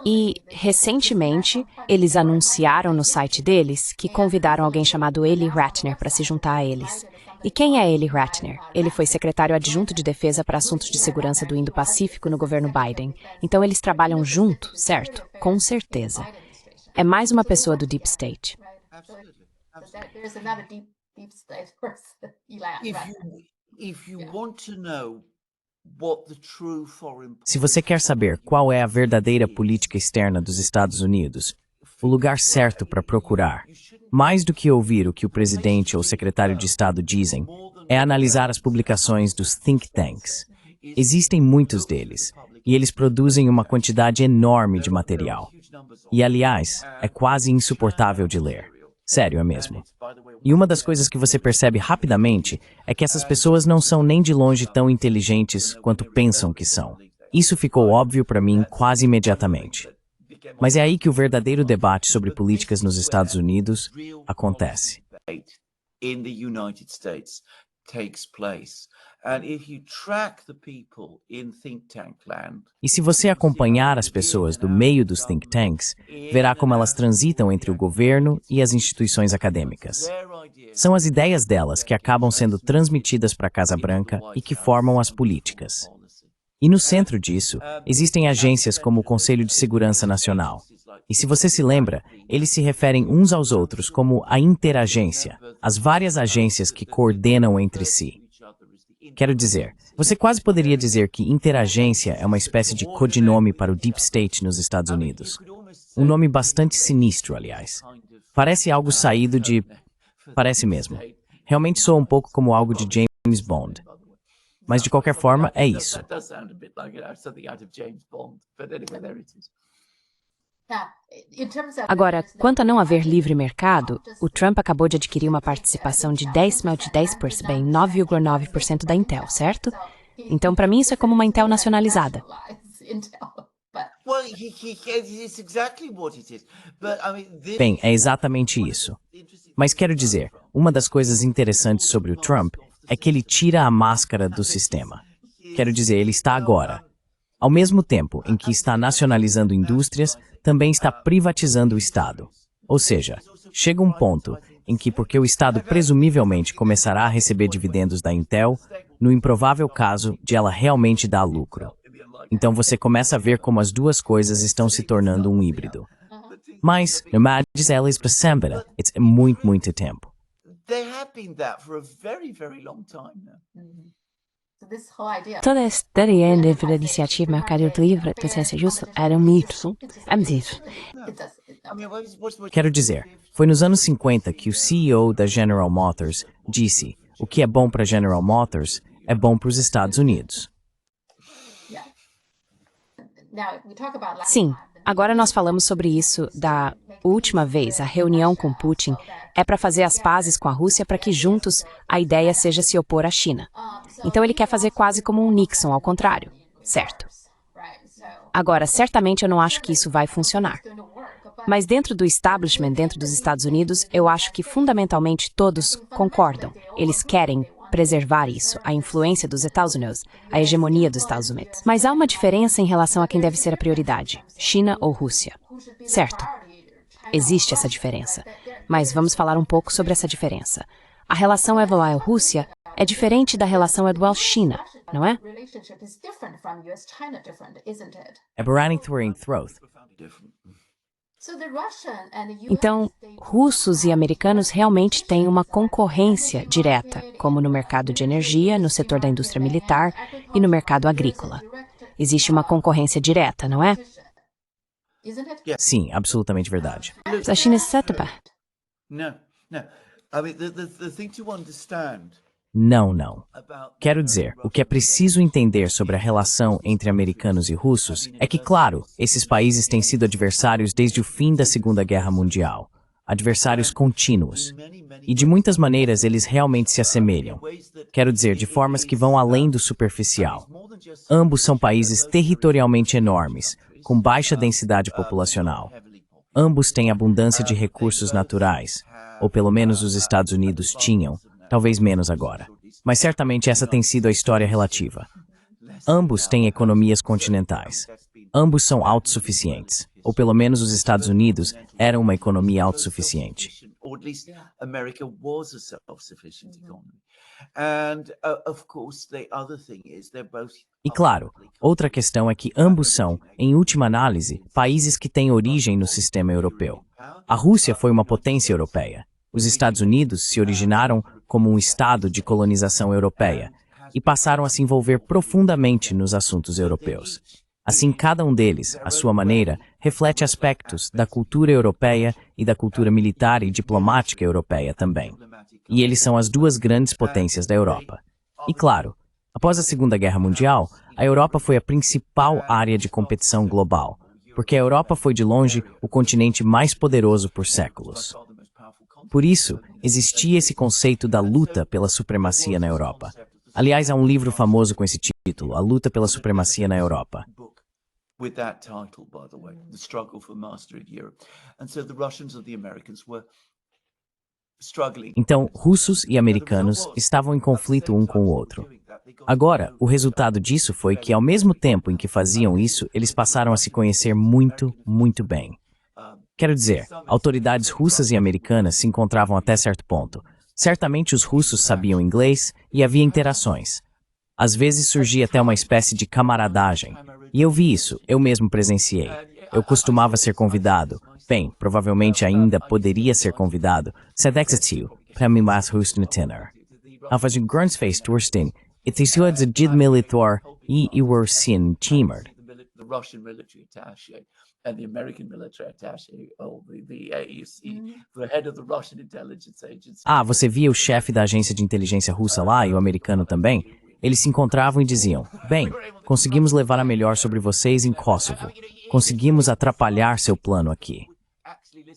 E, recentemente, eles anunciaram no site deles que convidaram alguém chamado Eli Ratner para se juntar a eles. E quem é Eli Ratner? Ele foi secretário adjunto de defesa para assuntos de segurança do Indo-Pacífico no governo Biden. Então eles trabalham junto, certo? Com certeza. É mais uma pessoa do Deep State. There's another deep state person, Eli Ratner. If you want to know what the true foreign Se você quer saber qual é a verdadeira política externa dos Estados Unidos, o lugar certo para procurar, mais do que ouvir o que o presidente ou o secretário de Estado dizem, é analisar as publicações dos think tanks. Existem muitos deles, e eles produzem uma quantidade enorme de material. E, aliás, é quase insuportável de ler. Sério, é mesmo. E uma das coisas que você percebe rapidamente é que essas pessoas não são nem de longe tão inteligentes quanto pensam que são. Isso ficou óbvio para mim quase imediatamente. Mas é aí que o verdadeiro debate sobre políticas nos Estados Unidos acontece. in the United States takes place. And if you track the people in think tank land, E se você acompanhar as pessoas do meio dos think tanks, verá como elas transitam entre o governo e as instituições acadêmicas. São as ideias delas que acabam sendo transmitidas para a Casa Branca e que formam as políticas. E no centro disso, existem agências como o Conselho de Segurança Nacional. E se você se lembra, eles se referem uns aos outros como a interagência, as várias agências que coordenam entre si. Quero dizer, você quase poderia dizer que interagência é uma espécie de codinome para o Deep State nos Estados Unidos. Um nome bastante sinistro, aliás. Parece algo saído de... Parece mesmo. Realmente soa um pouco como algo de James Bond. Mas de qualquer forma, é isso. that does sound a bit like something out of James Bond. But anyway, there it is. Agora, quanto a não haver livre mercado, o Trump acabou de adquirir uma participação de 10%, bem, 9,9% da Intel, certo? Então, para mim, isso é como uma Intel nacionalizada. Well, it's exactly what it is. But I mean, Bem, é exatamente isso. Mas quero dizer, uma das coisas interessantes sobre o Trump é que ele tira a máscara do sistema. Quero dizer, ele está agora. Ao mesmo tempo em que está nacionalizando indústrias, também está privatizando o Estado. Ou seja, chega um ponto em que, porque o Estado presumivelmente começará a receber dividendos da Intel, no improvável caso de ela realmente dar lucro. Então você começa a ver como as duas coisas estão se tornando um híbrido. Mas, no mais, elas percebem, é muito tempo. they have been that for a very, very long time now. So this whole idea. Toda esta ideia da iniciativa Mercado Livre, licença justa, era um mito. É mentira. It does. I mean, Quero dizer, foi nos anos 50 que o CEO da General Motors disse: o que é bom para General Motors é bom para os Estados Unidos. Yeah. Now we talk about last Sim, time. agora nós falamos sobre isso da última vez. A reunião com Putin é para fazer as pazes com a Rússia para que juntos a ideia seja se opor à China. Então ele quer fazer quase como um Nixon, ao contrário, certo? Right. So Agora, certamente eu não acho que isso vai funcionar. it's going to work. But Mas dentro do establishment, dentro dos Estados Unidos, eu acho que fundamentalmente todos concordam. Eles querem preservar isso, a influência dos Estados Unidos, a hegemonia dos Estados Unidos. Mas há uma diferença em relação a quem deve ser a prioridade, China ou Rússia. Certo, existe essa diferença. Mas vamos falar um pouco sobre essa diferença. A relação Israel-Rússia é diferente da relação Israel-China, não é? relationship is different from US-China different, isn't it? É Barani Throth. So the Russian and the US Então, russos e americanos realmente têm uma concorrência direta, como no mercado de energia, no setor da indústria militar e no mercado agrícola. Existe uma concorrência direta, não é? isn't it? Sim, absolutamente verdade. A China está no. I mean, the thing to understand Não. about Quero dizer, o que é preciso entender sobre a relação entre americanos e russos é que, claro, esses países têm sido adversários desde o fim da Segunda Guerra Mundial. Adversários contínuos. E de muitas maneiras eles realmente se assemelham. Quero dizer, de formas que vão além do superficial. Ambos são países territorialmente enormes, com baixa densidade populacional. Ambos têm abundância de recursos naturais, ou pelo menos os Estados Unidos tinham, talvez menos agora. Mas certamente essa tem sido a história relativa. Ambos têm economias continentais. Ambos são autossuficientes, ou pelo menos os Estados Unidos eram uma economia autossuficiente. or at least America was a self-sufficient economy. And of course, the other thing is they're both. E claro, outra questão é que ambos são, em última análise, países que têm origem no sistema europeu. A Rússia foi uma potência europeia. Os Estados Unidos se originaram como um estado de colonização europeia e passaram a se envolver profundamente nos assuntos europeus. Assim, cada um deles, à sua maneira, reflete aspectos da cultura europeia e da cultura militar e diplomática europeia também. E eles são as duas grandes potências da Europa. E claro, após a Segunda Guerra Mundial, a Europa foi a principal área de competição global, porque a Europa foi de longe o continente mais poderoso por séculos. Por isso, existia esse conceito da luta pela supremacia na Europa. Aliás, há um livro famoso com esse título, A Luta pela Supremacia na Europa. With that title, by the way, The Struggle for Mastery in Europe. And so the Russians and the Americans were struggling. Então, russos e americanos estavam em conflito um com o outro. Agora, o resultado disso foi que, ao mesmo tempo em que faziam isso, eles passaram a se conhecer muito, muito bem. Quero dizer, autoridades russas e americanas se encontravam até certo ponto. Certamente os russos sabiam inglês e havia interações. Às vezes surgia até uma espécie de camaradagem. E eu vi isso, eu mesmo presenciei. Eu costumava ser convidado. Bem, provavelmente ainda poderia ser convidado. Sedexatiu, para mim mais russo no tenor. Ao fazer gruntsface Torsten, isso é de militar e were sin timard. The Russian military attaché and the American military attaché, or the AEC, the head of the Russian intelligence agency. Ah, você via o chefe da agência de inteligência russa lá e o americano também? Eles se encontravam e diziam, bem, conseguimos levar a melhor sobre vocês em Kosovo. Conseguimos atrapalhar seu plano aqui.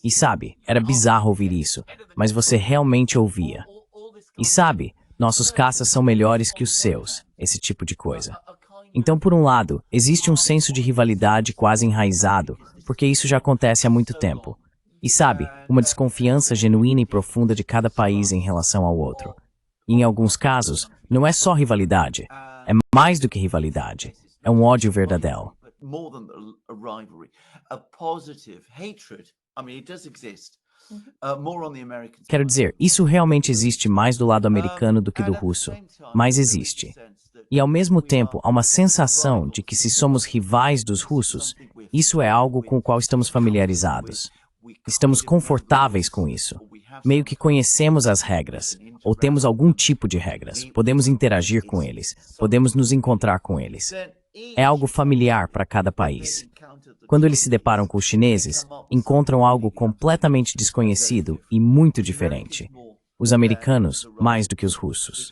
E sabe, era bizarro ouvir isso, mas você realmente ouvia. E sabe, nossos caças são melhores que os seus, esse tipo de coisa. Então, por um lado, existe um senso de rivalidade quase enraizado, porque isso já acontece há muito tempo. E sabe, uma desconfiança genuína e profunda de cada país em relação ao outro. E em alguns casos, não é só rivalidade, é mais do que rivalidade, é um ódio verdadeiro. More than a rivalry, a positive hatred. I mean, it does exist. More on the American Quero side. dizer, isso realmente existe mais do lado americano do que do russo, mas existe. E ao mesmo tempo, há uma sensação de que se somos rivais dos russos, isso é algo com o qual estamos familiarizados. Estamos confortáveis com isso. Meio que conhecemos as regras, ou temos algum tipo de regras, podemos interagir com eles, podemos nos encontrar com eles. É algo familiar para cada país. Quando eles se deparam com os chineses, encontram algo completamente desconhecido e muito diferente. Os americanos, mais do que os russos.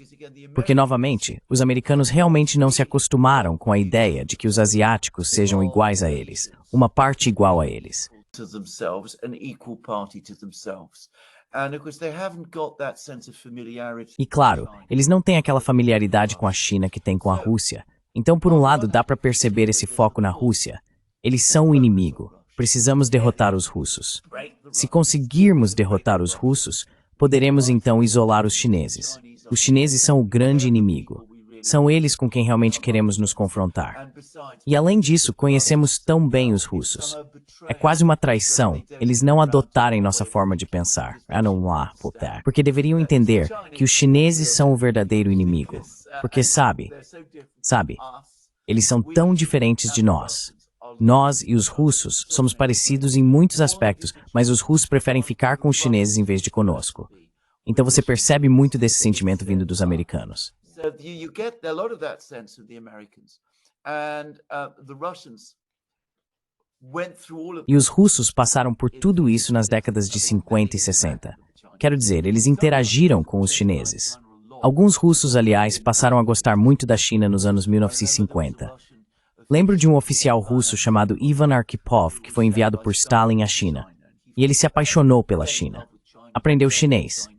Porque, novamente, os americanos realmente não se acostumaram com a ideia de que os asiáticos sejam iguais a eles, uma parte igual a eles. To themselves, an equal party to themselves. And of course, they haven't got that sense of familiarity. E claro, eles não têm aquela familiaridade com a China que tem com a Rússia. Então, por um lado, dá para perceber esse foco na Rússia. Eles são o inimigo. Precisamos derrotar os russos. Se conseguirmos derrotar os russos, poderemos então isolar os chineses. Os chineses são o grande inimigo. São eles com quem realmente queremos nos confrontar. E além disso, conhecemos tão bem os russos. É quase uma traição eles não adotarem nossa forma de pensar. Porque deveriam entender que os chineses são o verdadeiro inimigo. Porque sabe, eles são tão diferentes de nós. Nós e os russos somos parecidos em muitos aspectos, mas os russos preferem ficar com os chineses em vez de conosco. Então você percebe muito desse sentimento vindo dos americanos. So you get a lot of that sense of the Americans. And the Russians went through all of. E os russos passaram por tudo isso nas décadas de 50 e 60. Quero dizer, eles interagiram com os chineses. Alguns russos, aliás, passaram a gostar muito da China nos anos 1950. Lembro de um oficial russo chamado Ivan Arkhipov, que foi enviado por Stalin à China. E ele se apaixonou pela China. Aprendeu chinês.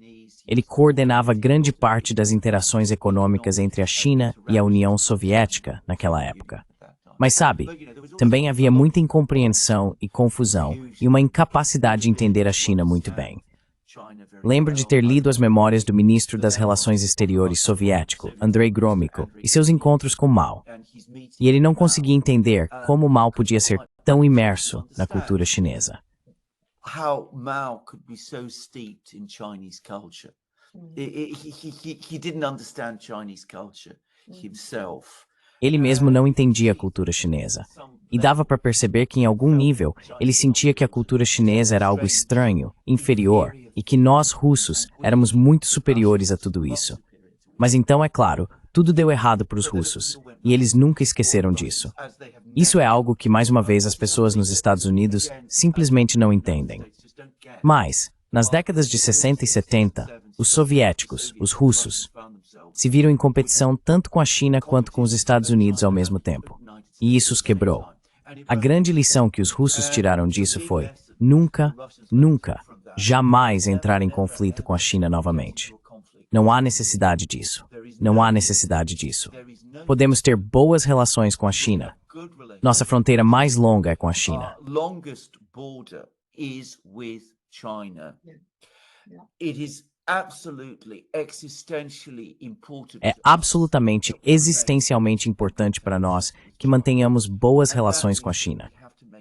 Ele coordenava grande parte das interações econômicas entre a China e a União Soviética naquela época. Mas sabe, também havia muita incompreensão e confusão e uma incapacidade de entender a China muito bem. Lembro de ter lido as memórias do ministro das Relações Exteriores soviético, Andrei Gromyko, e seus encontros com Mao. E ele não conseguia entender como Mao podia ser tão imerso na cultura chinesa. How Mao could be so steeped in Chinese culture. He didn't understand Chinese culture himself. Ele mesmo não entendia a cultura chinesa. E dava para perceber que, em algum nível, ele sentia que a cultura chinesa era algo estranho, inferior, e que nós, russos, éramos muito superiores a tudo isso. Mas então, é claro, tudo deu errado para os russos, e eles nunca esqueceram disso. Isso é algo que, mais uma vez, as pessoas nos Estados Unidos simplesmente não entendem. Mas, nas décadas de 60 e 70, os soviéticos, os russos, se viram em competição tanto com a China quanto com os Estados Unidos ao mesmo tempo. E isso os quebrou. A grande lição que os russos tiraram disso foi: nunca, jamais entrar em conflito com a China novamente. Não há necessidade disso. Não há necessidade disso. Podemos ter boas relações com a China. Nossa fronteira mais longa é com a China. Longest border is with China. It is absolutely existentially important. É absolutamente, existencialmente importante para nós que mantenhamos boas relações com a China.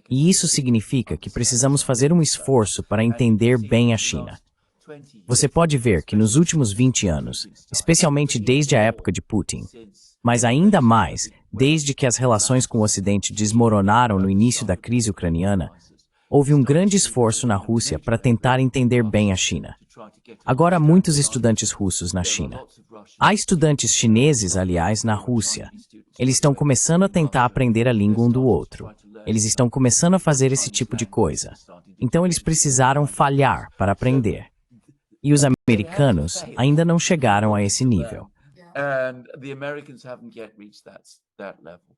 E isso significa que precisamos fazer um esforço para entender bem a China. Você pode ver que nos últimos 20 anos, especialmente desde a época de Putin, mas ainda mais desde que as relações com o Ocidente desmoronaram no início da crise ucraniana, houve um grande esforço na Rússia para tentar entender bem a China. Agora há muitos estudantes russos na China. Há estudantes chineses, aliás, na Rússia. Eles estão começando a tentar aprender a língua um do outro. Eles estão começando a fazer esse tipo de coisa. Então eles precisaram falhar para aprender. E os americanos ainda não chegaram a esse nível. And the Americans haven't yet reached that level.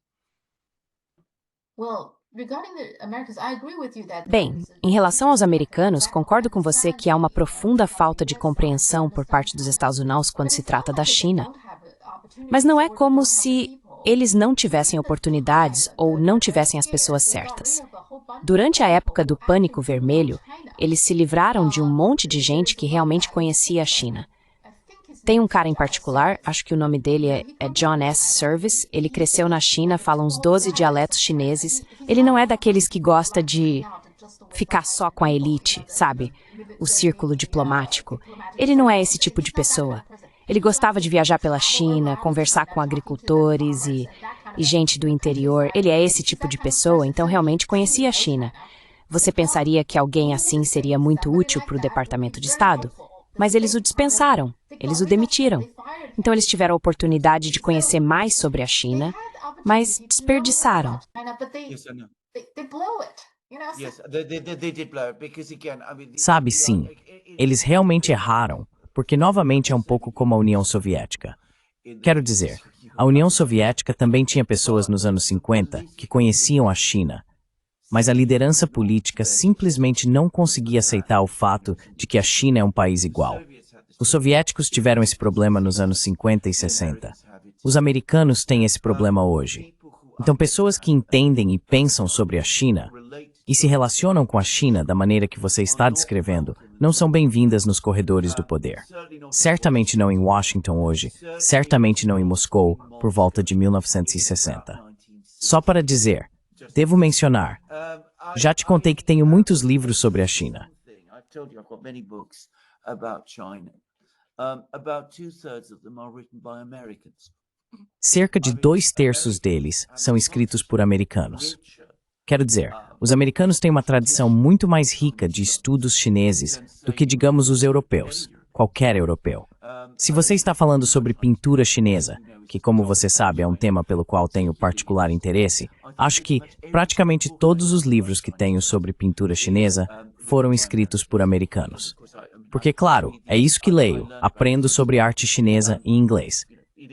Well, regarding the Americans, I agree with you that. Bem, em relação aos americanos, concordo com você que há uma profunda falta de compreensão por parte dos Estados Unidos quando se trata da China. Mas não é como se eles não tivessem oportunidades ou não tivessem as pessoas certas. Durante a época do Pânico Vermelho, eles se livraram de um monte de gente que realmente conhecia a China. Tem um cara em particular, acho que o nome dele é John S. Service, ele cresceu na China, fala uns 12 dialetos chineses. Ele não é daqueles que gosta de ficar só com a elite, sabe? O círculo diplomático. Ele não é esse tipo de pessoa. Ele gostava de viajar pela China, conversar com agricultores e gente do interior. Ele é esse tipo de pessoa, então realmente conhecia a China. Você pensaria que alguém assim seria muito útil para o Departamento de Estado? Mas eles o dispensaram, eles o demitiram. Então eles tiveram a oportunidade de conhecer mais sobre a China, mas desperdiçaram. Sabe, sim, eles realmente erraram, porque novamente é um pouco como a União Soviética. Quero dizer, a União Soviética também tinha pessoas nos anos 50 que conheciam a China, mas a liderança política simplesmente não conseguia aceitar o fato de que a China é um país igual. Os soviéticos tiveram esse problema nos anos 50 e 60. Os americanos têm esse problema hoje. Então, pessoas que entendem e pensam sobre a China e se relacionam com a China da maneira que você está descrevendo não são bem-vindas nos corredores do poder. Certamente não em Washington hoje, certamente não em Moscou por volta de 1960. Só para dizer, devo mencionar, já te contei que tenho muitos livros sobre a China. Cerca de 2/3 deles são escritos por americanos. Quero dizer, os americanos têm uma tradição muito mais rica de estudos chineses do que, digamos, os europeus, qualquer europeu. Se você está falando sobre pintura chinesa, que, como você sabe, é um tema pelo qual tenho particular interesse, acho que praticamente todos os livros que tenho sobre pintura chinesa foram escritos por americanos. Porque, claro, é isso que leio, aprendo sobre arte chinesa em inglês.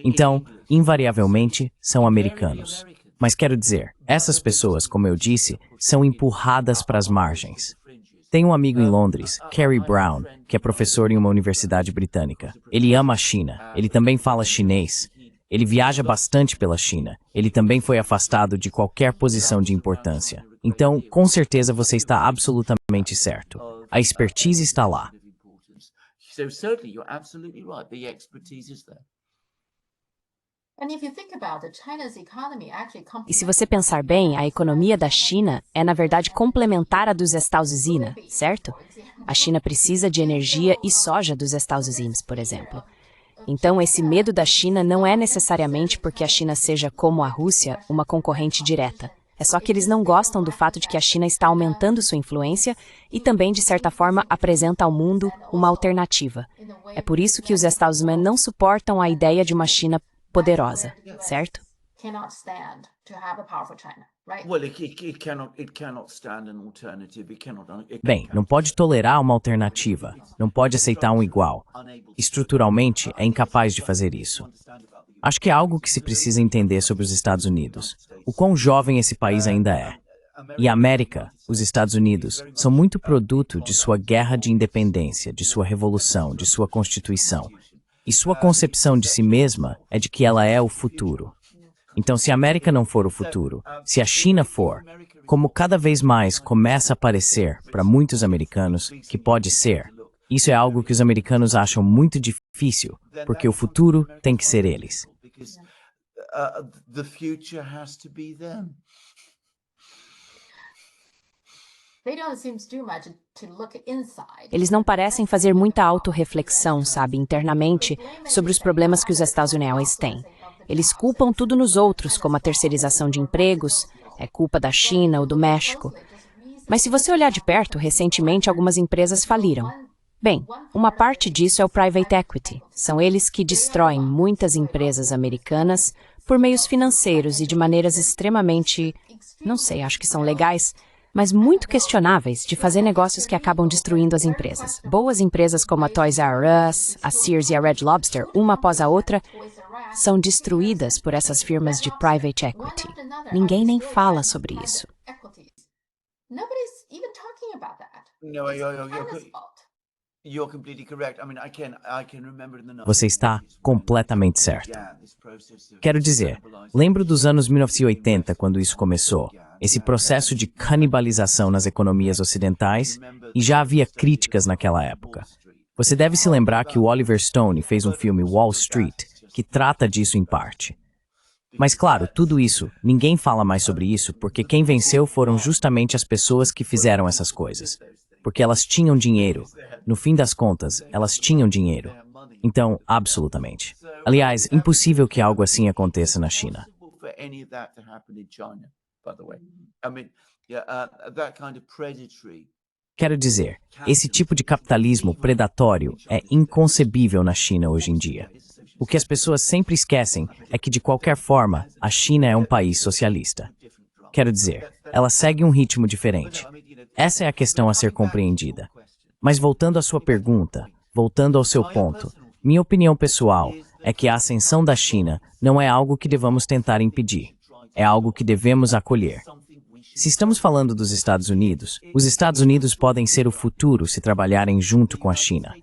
Então, invariavelmente, são americanos. Mas quero dizer, essas pessoas, como eu disse, são empurradas para as margens. Tenho um amigo em Londres, Kerry Brown, que é professor em uma universidade britânica. Ele ama a China, ele também fala chinês. Ele viaja bastante pela China. Ele também foi afastado de qualquer posição de importância. Então, com certeza você está absolutamente certo. A expertise está lá. E se você pensar bem, a economia da China é, na verdade, complementar à dos Estados Unidos, certo? A China precisa de energia e soja dos Estados Unidos, por exemplo. Então, esse medo da China não é necessariamente porque a China seja, como a Rússia, uma concorrente direta. É só que eles não gostam do fato de que a China está aumentando sua influência e também, de certa forma, apresenta ao mundo uma alternativa. É por isso que os Estados Unidos não suportam a ideia de uma China poderosa, certo? Bem, não pode tolerar uma alternativa, não pode aceitar um igual. Estruturalmente, é incapaz de fazer isso. Acho que é algo que se precisa entender sobre os Estados Unidos. O quão jovem esse país ainda é. E a América, os Estados Unidos, são muito produto de sua guerra de independência, de sua revolução, de sua constituição. E sua concepção de si mesma é de que ela é o futuro. Então, se a América não for o futuro, se a China for, como cada vez mais começa a parecer para muitos americanos que pode ser, isso é algo que os americanos acham muito difícil, porque o futuro tem que ser eles. Eles não parecem fazer muita autorreflexão, sabe, internamente, sobre os problemas que os Estados Unidos têm. Eles culpam tudo nos outros, como a terceirização de empregos, é culpa da China ou do México. Mas se você olhar de perto, recentemente algumas empresas faliram. Bem, uma parte disso é o private equity. São eles que destroem muitas empresas americanas por meios financeiros e de maneiras extremamente, não sei, acho que são legais, mas muito questionáveis de fazer negócios que acabam destruindo as empresas. Boas empresas como a Toys R Us, a Sears e a Red Lobster, uma após a outra, são destruídas por essas firmas de private equity. Ninguém nem fala sobre isso. You're completely correct. I mean, I can remember in the Você está 1990s completamente certo. began this process of Quero dizer, lembro dos anos 1980 quando isso começou, esse processo de canibalização nas economias ocidentais, e já havia críticas naquela época. Você deve se lembrar que o Oliver Stone fez um filme Wall Street, que trata disso em parte. Mas claro, tudo isso, ninguém fala mais sobre isso, porque quem venceu foram justamente as pessoas que fizeram essas coisas. Porque elas tinham dinheiro. No fim das contas, elas tinham dinheiro. Então, absolutamente. Aliás, impossível que algo assim aconteça na China. for any of that to happen in China, by the way. I mean, yeah, that kind of predatory. Quero dizer, esse tipo de capitalismo predatório é inconcebível na China hoje em dia. O que as pessoas sempre esquecem é que, de qualquer forma, a China é um país socialista. Quero dizer, ela segue um ritmo diferente. Essa é a questão a ser compreendida. Mas voltando à sua pergunta, voltando ao seu ponto, minha opinião pessoal é que a ascensão da China não é algo que devamos tentar impedir. É algo que devemos acolher. Se estamos falando dos Estados Unidos, os Estados Unidos podem ser o futuro se trabalharem junto com a China.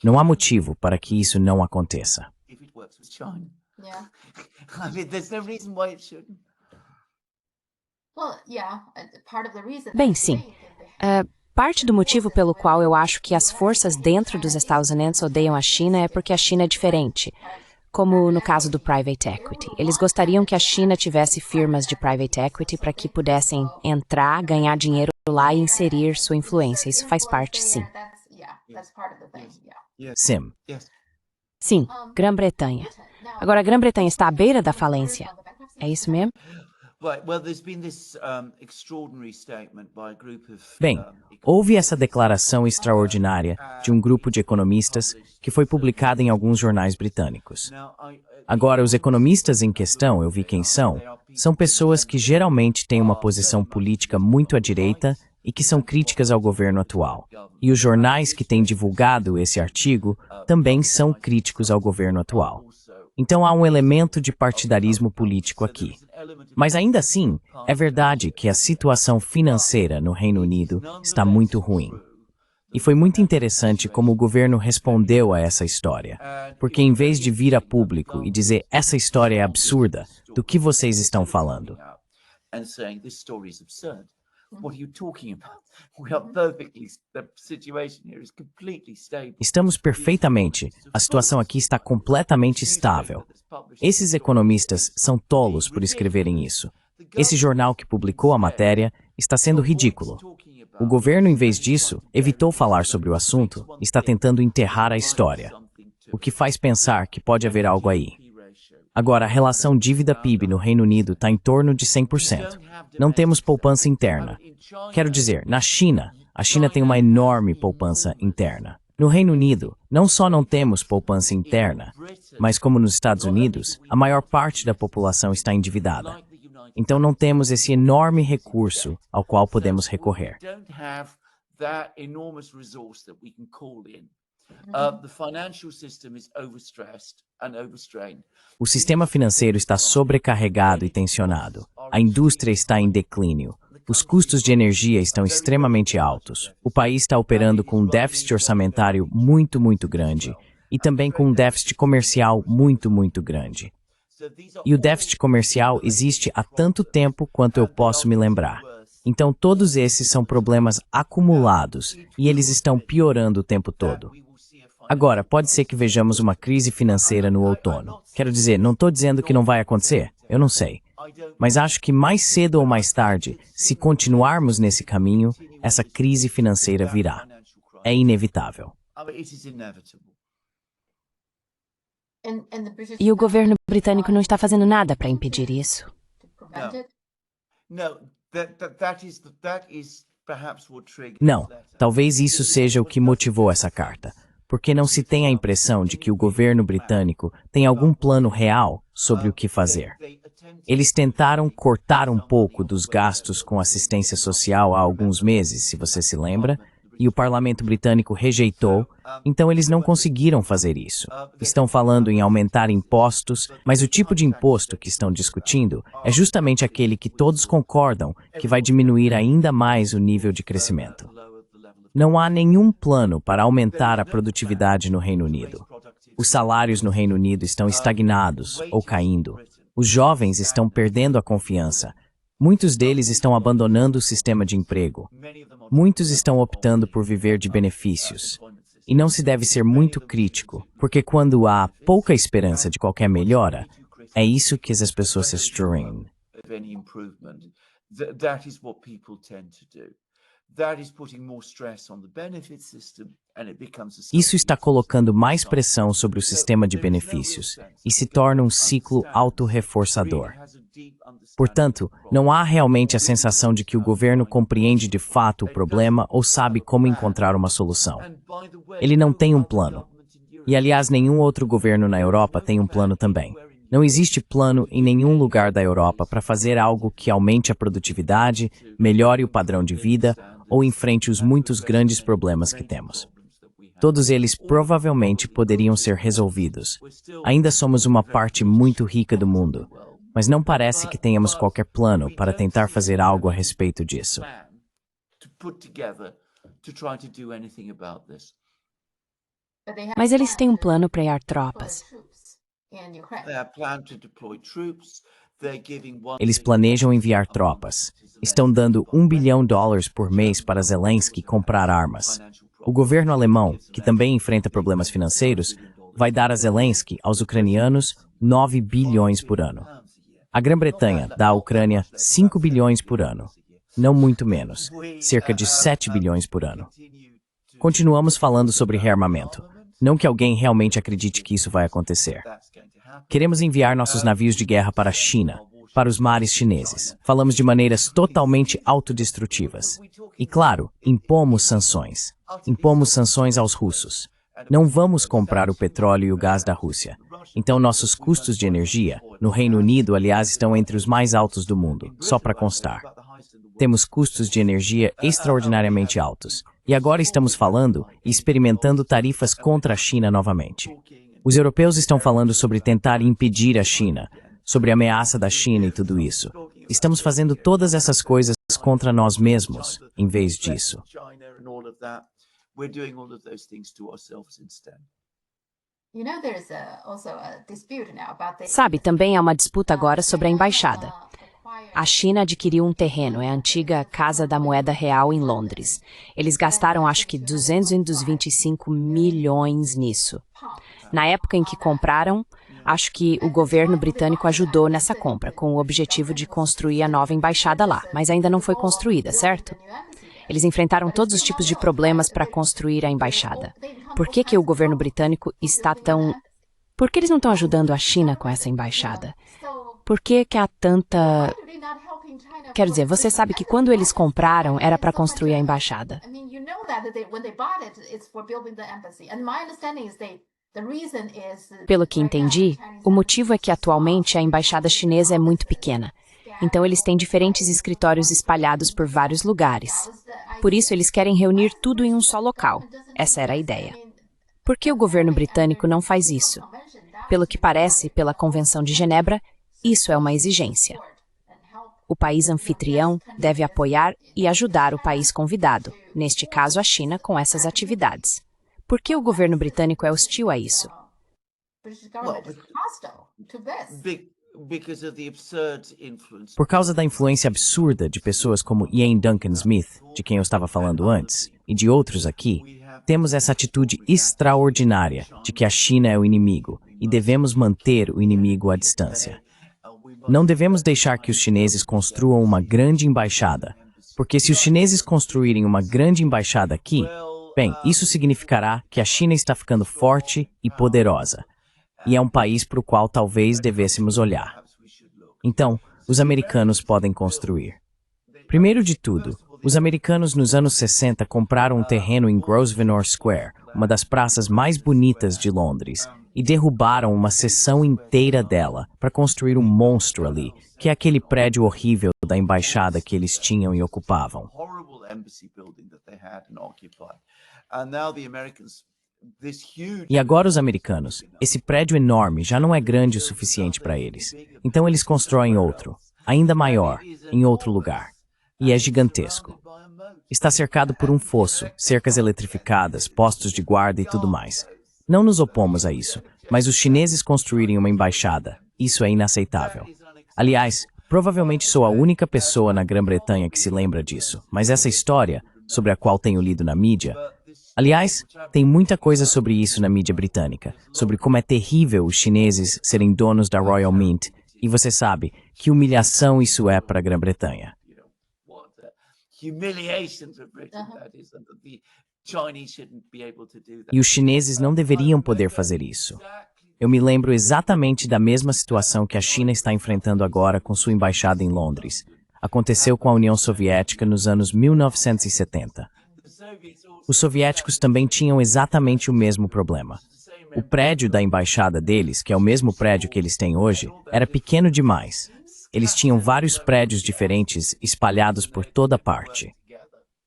Não há motivo para que isso não aconteça. If it works with China, Yeah. I mean, there's no reason why it shouldn't. Well, yeah. Part of the reason. Bem, sim. Parte do motivo pelo qual eu acho que as forças dentro dos Estados Unidos odeiam a China é porque a China é diferente. Como no caso do private equity. Eles gostariam que a China tivesse firmas de private equity para que pudessem entrar, ganhar dinheiro lá e inserir sua influência. Isso faz parte, sim. That's part of the thing. Yeah. Sim. Yes. Sim, Grã-Bretanha. Agora, a Grã-Bretanha está à beira da falência. É isso mesmo? Right. Well, there's been this extraordinary statement by a group of. Bem, houve essa declaração extraordinária de um grupo de economistas que foi publicada em alguns jornais britânicos. Agora, os economistas em questão, eu vi quem são pessoas que geralmente têm uma posição política muito à direita e que são críticas ao governo atual. E os jornais que têm divulgado esse artigo também são críticos ao governo atual. Então há um elemento de partidarismo político aqui. Mas ainda assim, é verdade que a situação financeira no Reino Unido está muito ruim. E foi muito interessante como o governo respondeu a essa história. Porque em vez de vir a público e dizer essa história é absurda, do que vocês estão falando? And saying this story is absurd. What are you talking about? We are perfectly. The situation here is completely stable. Estamos perfeitamente. A situação aqui está completamente estável. Esses economistas são tolos por escreverem isso. Esse jornal que publicou a matéria está sendo ridículo. O governo, em vez disso, evitou falar sobre o assunto e está tentando enterrar a história. O que faz pensar que pode haver algo aí. Agora, a relação dívida-PIB no Reino Unido está em torno de 100%. Não temos poupança interna. Quero dizer, na China, a China tem uma enorme poupança interna. No Reino Unido, não só não temos poupança interna, mas como nos Estados Unidos, a maior parte da população está endividada. Então não temos esse enorme recurso ao qual podemos recorrer. O sistema financeiro está sobrecarregado e tensionado. A indústria está em declínio. Os custos de energia estão extremamente altos. O país está operando com um déficit orçamentário muito, muito grande. E também com um déficit comercial muito, muito grande. E o déficit comercial existe há tanto tempo quanto eu posso me lembrar. Então todos esses são problemas acumulados e eles estão piorando o tempo todo. Agora, pode ser que vejamos uma crise financeira no outono. Quero dizer, não estou dizendo que não vai acontecer, eu não sei. Mas acho que mais cedo ou mais tarde, se continuarmos nesse caminho, essa crise financeira virá. É inevitável. E o governo britânico não está fazendo nada para impedir isso. Não, talvez isso seja o que motivou essa carta. Porque não se tem a impressão de que o governo britânico tem algum plano real sobre o que fazer. Eles tentaram cortar um pouco dos gastos com assistência social há alguns meses, se você se lembra, e o parlamento britânico rejeitou, então eles não conseguiram fazer isso. Estão falando em aumentar impostos, mas o tipo de imposto que estão discutindo é justamente aquele que todos concordam que vai diminuir ainda mais o nível de crescimento. Não há nenhum plano para aumentar a produtividade no Reino Unido. Os salários no Reino Unido estão estagnados ou caindo. Os jovens estão perdendo a confiança. Muitos deles estão abandonando o sistema de emprego. Muitos estão optando por viver de benefícios. E não se deve ser muito crítico, porque quando há pouca esperança de qualquer melhora, é isso que as pessoas se extraem. Isso está colocando mais pressão sobre o sistema de benefícios e se torna um ciclo autorreforçador. Portanto, não há realmente a sensação de que o governo compreende de fato o problema ou sabe como encontrar uma solução. Ele não tem um plano. E, aliás, nenhum outro governo na Europa tem um plano também. Não existe plano em nenhum lugar da Europa para fazer algo que aumente a produtividade, melhore o padrão de vida ou enfrente os muitos grandes problemas que temos. Todos eles provavelmente poderiam ser resolvidos. Ainda somos uma parte muito rica do mundo, mas não parece que tenhamos qualquer plano para tentar fazer algo a respeito disso. Mas eles têm um plano para enviar tropas. Eles planejam enviar tropas. Estão dando $1 bilhão por mês para Zelensky comprar armas. O governo alemão, que também enfrenta problemas financeiros, vai dar a Zelensky, aos ucranianos, 9 bilhões por ano. A Grã-Bretanha dá à Ucrânia 5 bilhões por ano. Não muito menos, cerca de 7 bilhões por ano. Continuamos falando sobre rearmamento. Não que alguém realmente acredite que isso vai acontecer. Queremos enviar nossos navios de guerra para a China, para os mares chineses. Falamos de maneiras totalmente autodestrutivas. E claro, impomos sanções. Impomos sanções aos russos. Não vamos comprar o petróleo e o gás da Rússia. Então nossos custos de energia, no Reino Unido, aliás, estão entre os mais altos do mundo, só para constar. Temos custos de energia extraordinariamente altos. E agora estamos falando e experimentando tarifas contra a China novamente. Os europeus estão falando sobre tentar impedir a China, sobre a ameaça da China e tudo isso. Estamos fazendo todas essas coisas contra nós mesmos, em vez disso. Sabe, também há uma disputa agora sobre a embaixada. A China adquiriu um terreno, é a antiga Casa da Moeda Real em Londres. Eles gastaram, acho que, 225 milhões nisso. Na época em que compraram, acho que o governo britânico ajudou nessa compra, com o objetivo de construir a nova embaixada lá, mas ainda não foi construída, certo? Eles enfrentaram todos os tipos de problemas para construir a embaixada. Por que o governo britânico está tão... Por que eles não estão ajudando a China com essa embaixada? Por que há tanta... Quer dizer, você sabe que quando eles compraram era para construir a embaixada. Pelo que entendi, o motivo é que atualmente a embaixada chinesa é muito pequena. Então eles têm diferentes escritórios espalhados por vários lugares. Por isso eles querem reunir tudo em um só local. Essa era a ideia. Por que o governo britânico não faz isso? Pelo que parece, pela Convenção de Genebra, isso é uma exigência. O país anfitrião deve apoiar e ajudar o país convidado, neste caso a China, com essas atividades. Por que o governo britânico é hostil a isso? Por causa da influência absurda de pessoas como Ian Duncan Smith, de quem eu estava falando antes, e de outros aqui, temos essa atitude extraordinária de que a China é o inimigo e devemos manter o inimigo à distância. Não devemos deixar que os chineses construam uma grande embaixada, porque se os chineses construírem uma grande embaixada aqui, bem, isso significará que a China está ficando forte e poderosa, e é um país para o qual talvez devêssemos olhar. Então, os americanos podem construir. Primeiro de tudo, os americanos nos anos 60 compraram um terreno em Grosvenor Square, uma das praças mais bonitas de Londres, e derrubaram uma seção inteira dela para construir um monstro ali, que é aquele prédio horrível da embaixada que eles tinham e ocupavam. E agora os americanos, esse prédio enorme já não é grande o suficiente para eles. Então eles constroem outro, ainda maior, em outro lugar. E é gigantesco. Está cercado por um fosso, cercas eletrificadas, postos de guarda e tudo mais. Não nos opomos a isso, mas os chineses construírem uma embaixada, isso é inaceitável. Aliás, provavelmente sou a única pessoa na Grã-Bretanha que se lembra disso, mas essa história, sobre a qual tenho lido na mídia... Aliás, tem muita coisa sobre isso na mídia britânica, sobre como é terrível os chineses serem donos da Royal Mint, e você sabe que humilhação isso é para a Grã-Bretanha. E os chineses não deveriam poder fazer isso. Eu me lembro exatamente da mesma situação que a China está enfrentando agora com sua embaixada em Londres. Aconteceu com a União Soviética nos anos 1970. Os soviéticos também tinham exatamente o mesmo problema. O prédio da embaixada deles, que é o mesmo prédio que eles têm hoje, era pequeno demais. Eles tinham vários prédios diferentes espalhados por toda parte.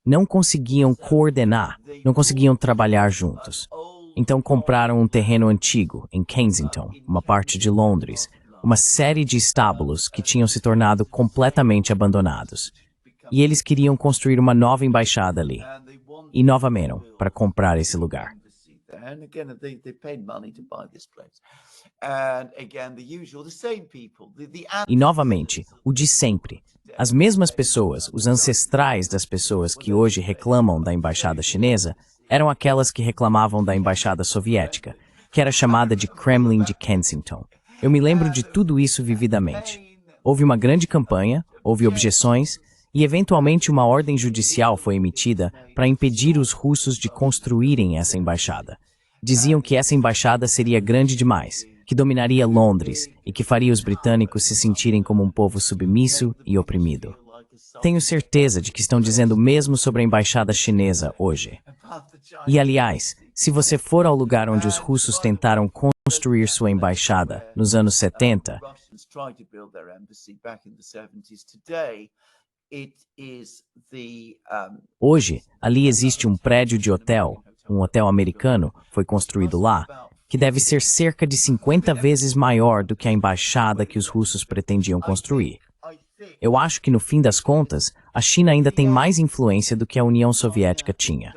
Não conseguiam coordenar, não conseguiam trabalhar juntos. Então compraram um terreno antigo, em Kensington, uma parte de Londres, uma série de estábulos que tinham se tornado completamente abandonados. E eles queriam construir uma nova embaixada ali. E novamente, para comprar esse lugar. E novamente, o de sempre. As mesmas pessoas, os ancestrais das pessoas que hoje reclamam da embaixada chinesa, eram aquelas que reclamavam da embaixada soviética, que era chamada de Kremlin de Kensington. Eu me lembro de tudo isso vividamente. Houve uma grande campanha, houve objeções, e eventualmente uma ordem judicial foi emitida para impedir os russos de construírem essa embaixada. Diziam que essa embaixada seria grande demais, que dominaria Londres e que faria os britânicos se sentirem como um povo submisso e oprimido. Tenho certeza de que estão dizendo o mesmo sobre a embaixada chinesa hoje. E aliás, se você for ao lugar onde os russos tentaram construir sua embaixada nos anos 70, hoje, ali existe um prédio de hotel, um hotel americano, foi construído lá, que deve ser cerca de 50 vezes maior do que a embaixada que os russos pretendiam construir. Eu acho que, no fim das contas, a China ainda tem mais influência do que a União Soviética tinha.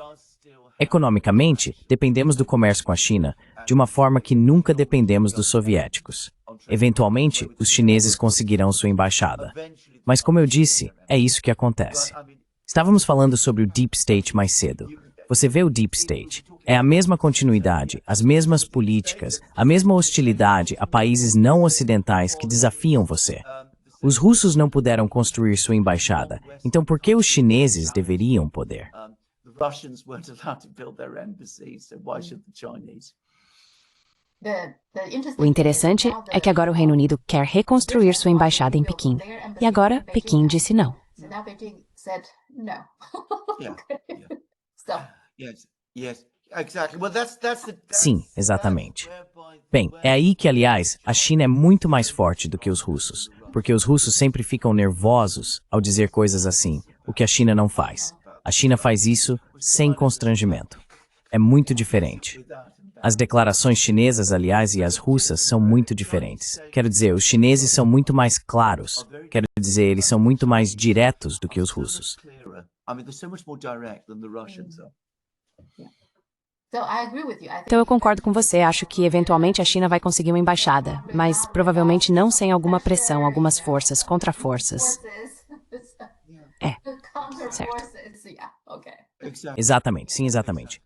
Economicamente, dependemos do comércio com a China, de uma forma que nunca dependemos dos soviéticos. Eventualmente, os chineses conseguirão sua embaixada. Mas, como eu disse, é isso que acontece. Estávamos falando sobre o Deep State mais cedo. Você vê o Deep State. É a mesma continuidade, as mesmas políticas, a mesma hostilidade a países não ocidentais que desafiam você. Os russos não puderam construir sua embaixada, então por que os chineses deveriam poder? O interessante é que agora o Reino Unido quer reconstruir sua embaixada em Pequim. E agora, Pequim disse não. Sim, exatamente. Bem, é aí que, aliás, a China é muito mais forte do que os russos, porque os russos sempre ficam nervosos ao dizer coisas assim, o que a China não faz. A China faz isso sem constrangimento. É muito diferente. As declarações chinesas, aliás, e as russas são muito diferentes. Quero dizer, os chineses são muito mais claros. Quero dizer, eles são muito mais diretos do que os russos. Então eu concordo com você, acho que eventualmente a China vai conseguir uma embaixada, mas provavelmente não sem alguma pressão, algumas forças, contra-forças. É, certo. Exatamente, sim, exatamente.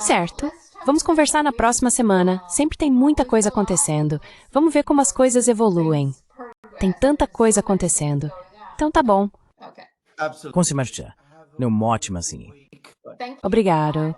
Certo. Vamos conversar na próxima semana. Sempre tem muita coisa acontecendo. Vamos ver como as coisas evoluem. Tem tanta coisa acontecendo. Então tá bom. Com se marcha. Não, ótimo assim. Obrigado.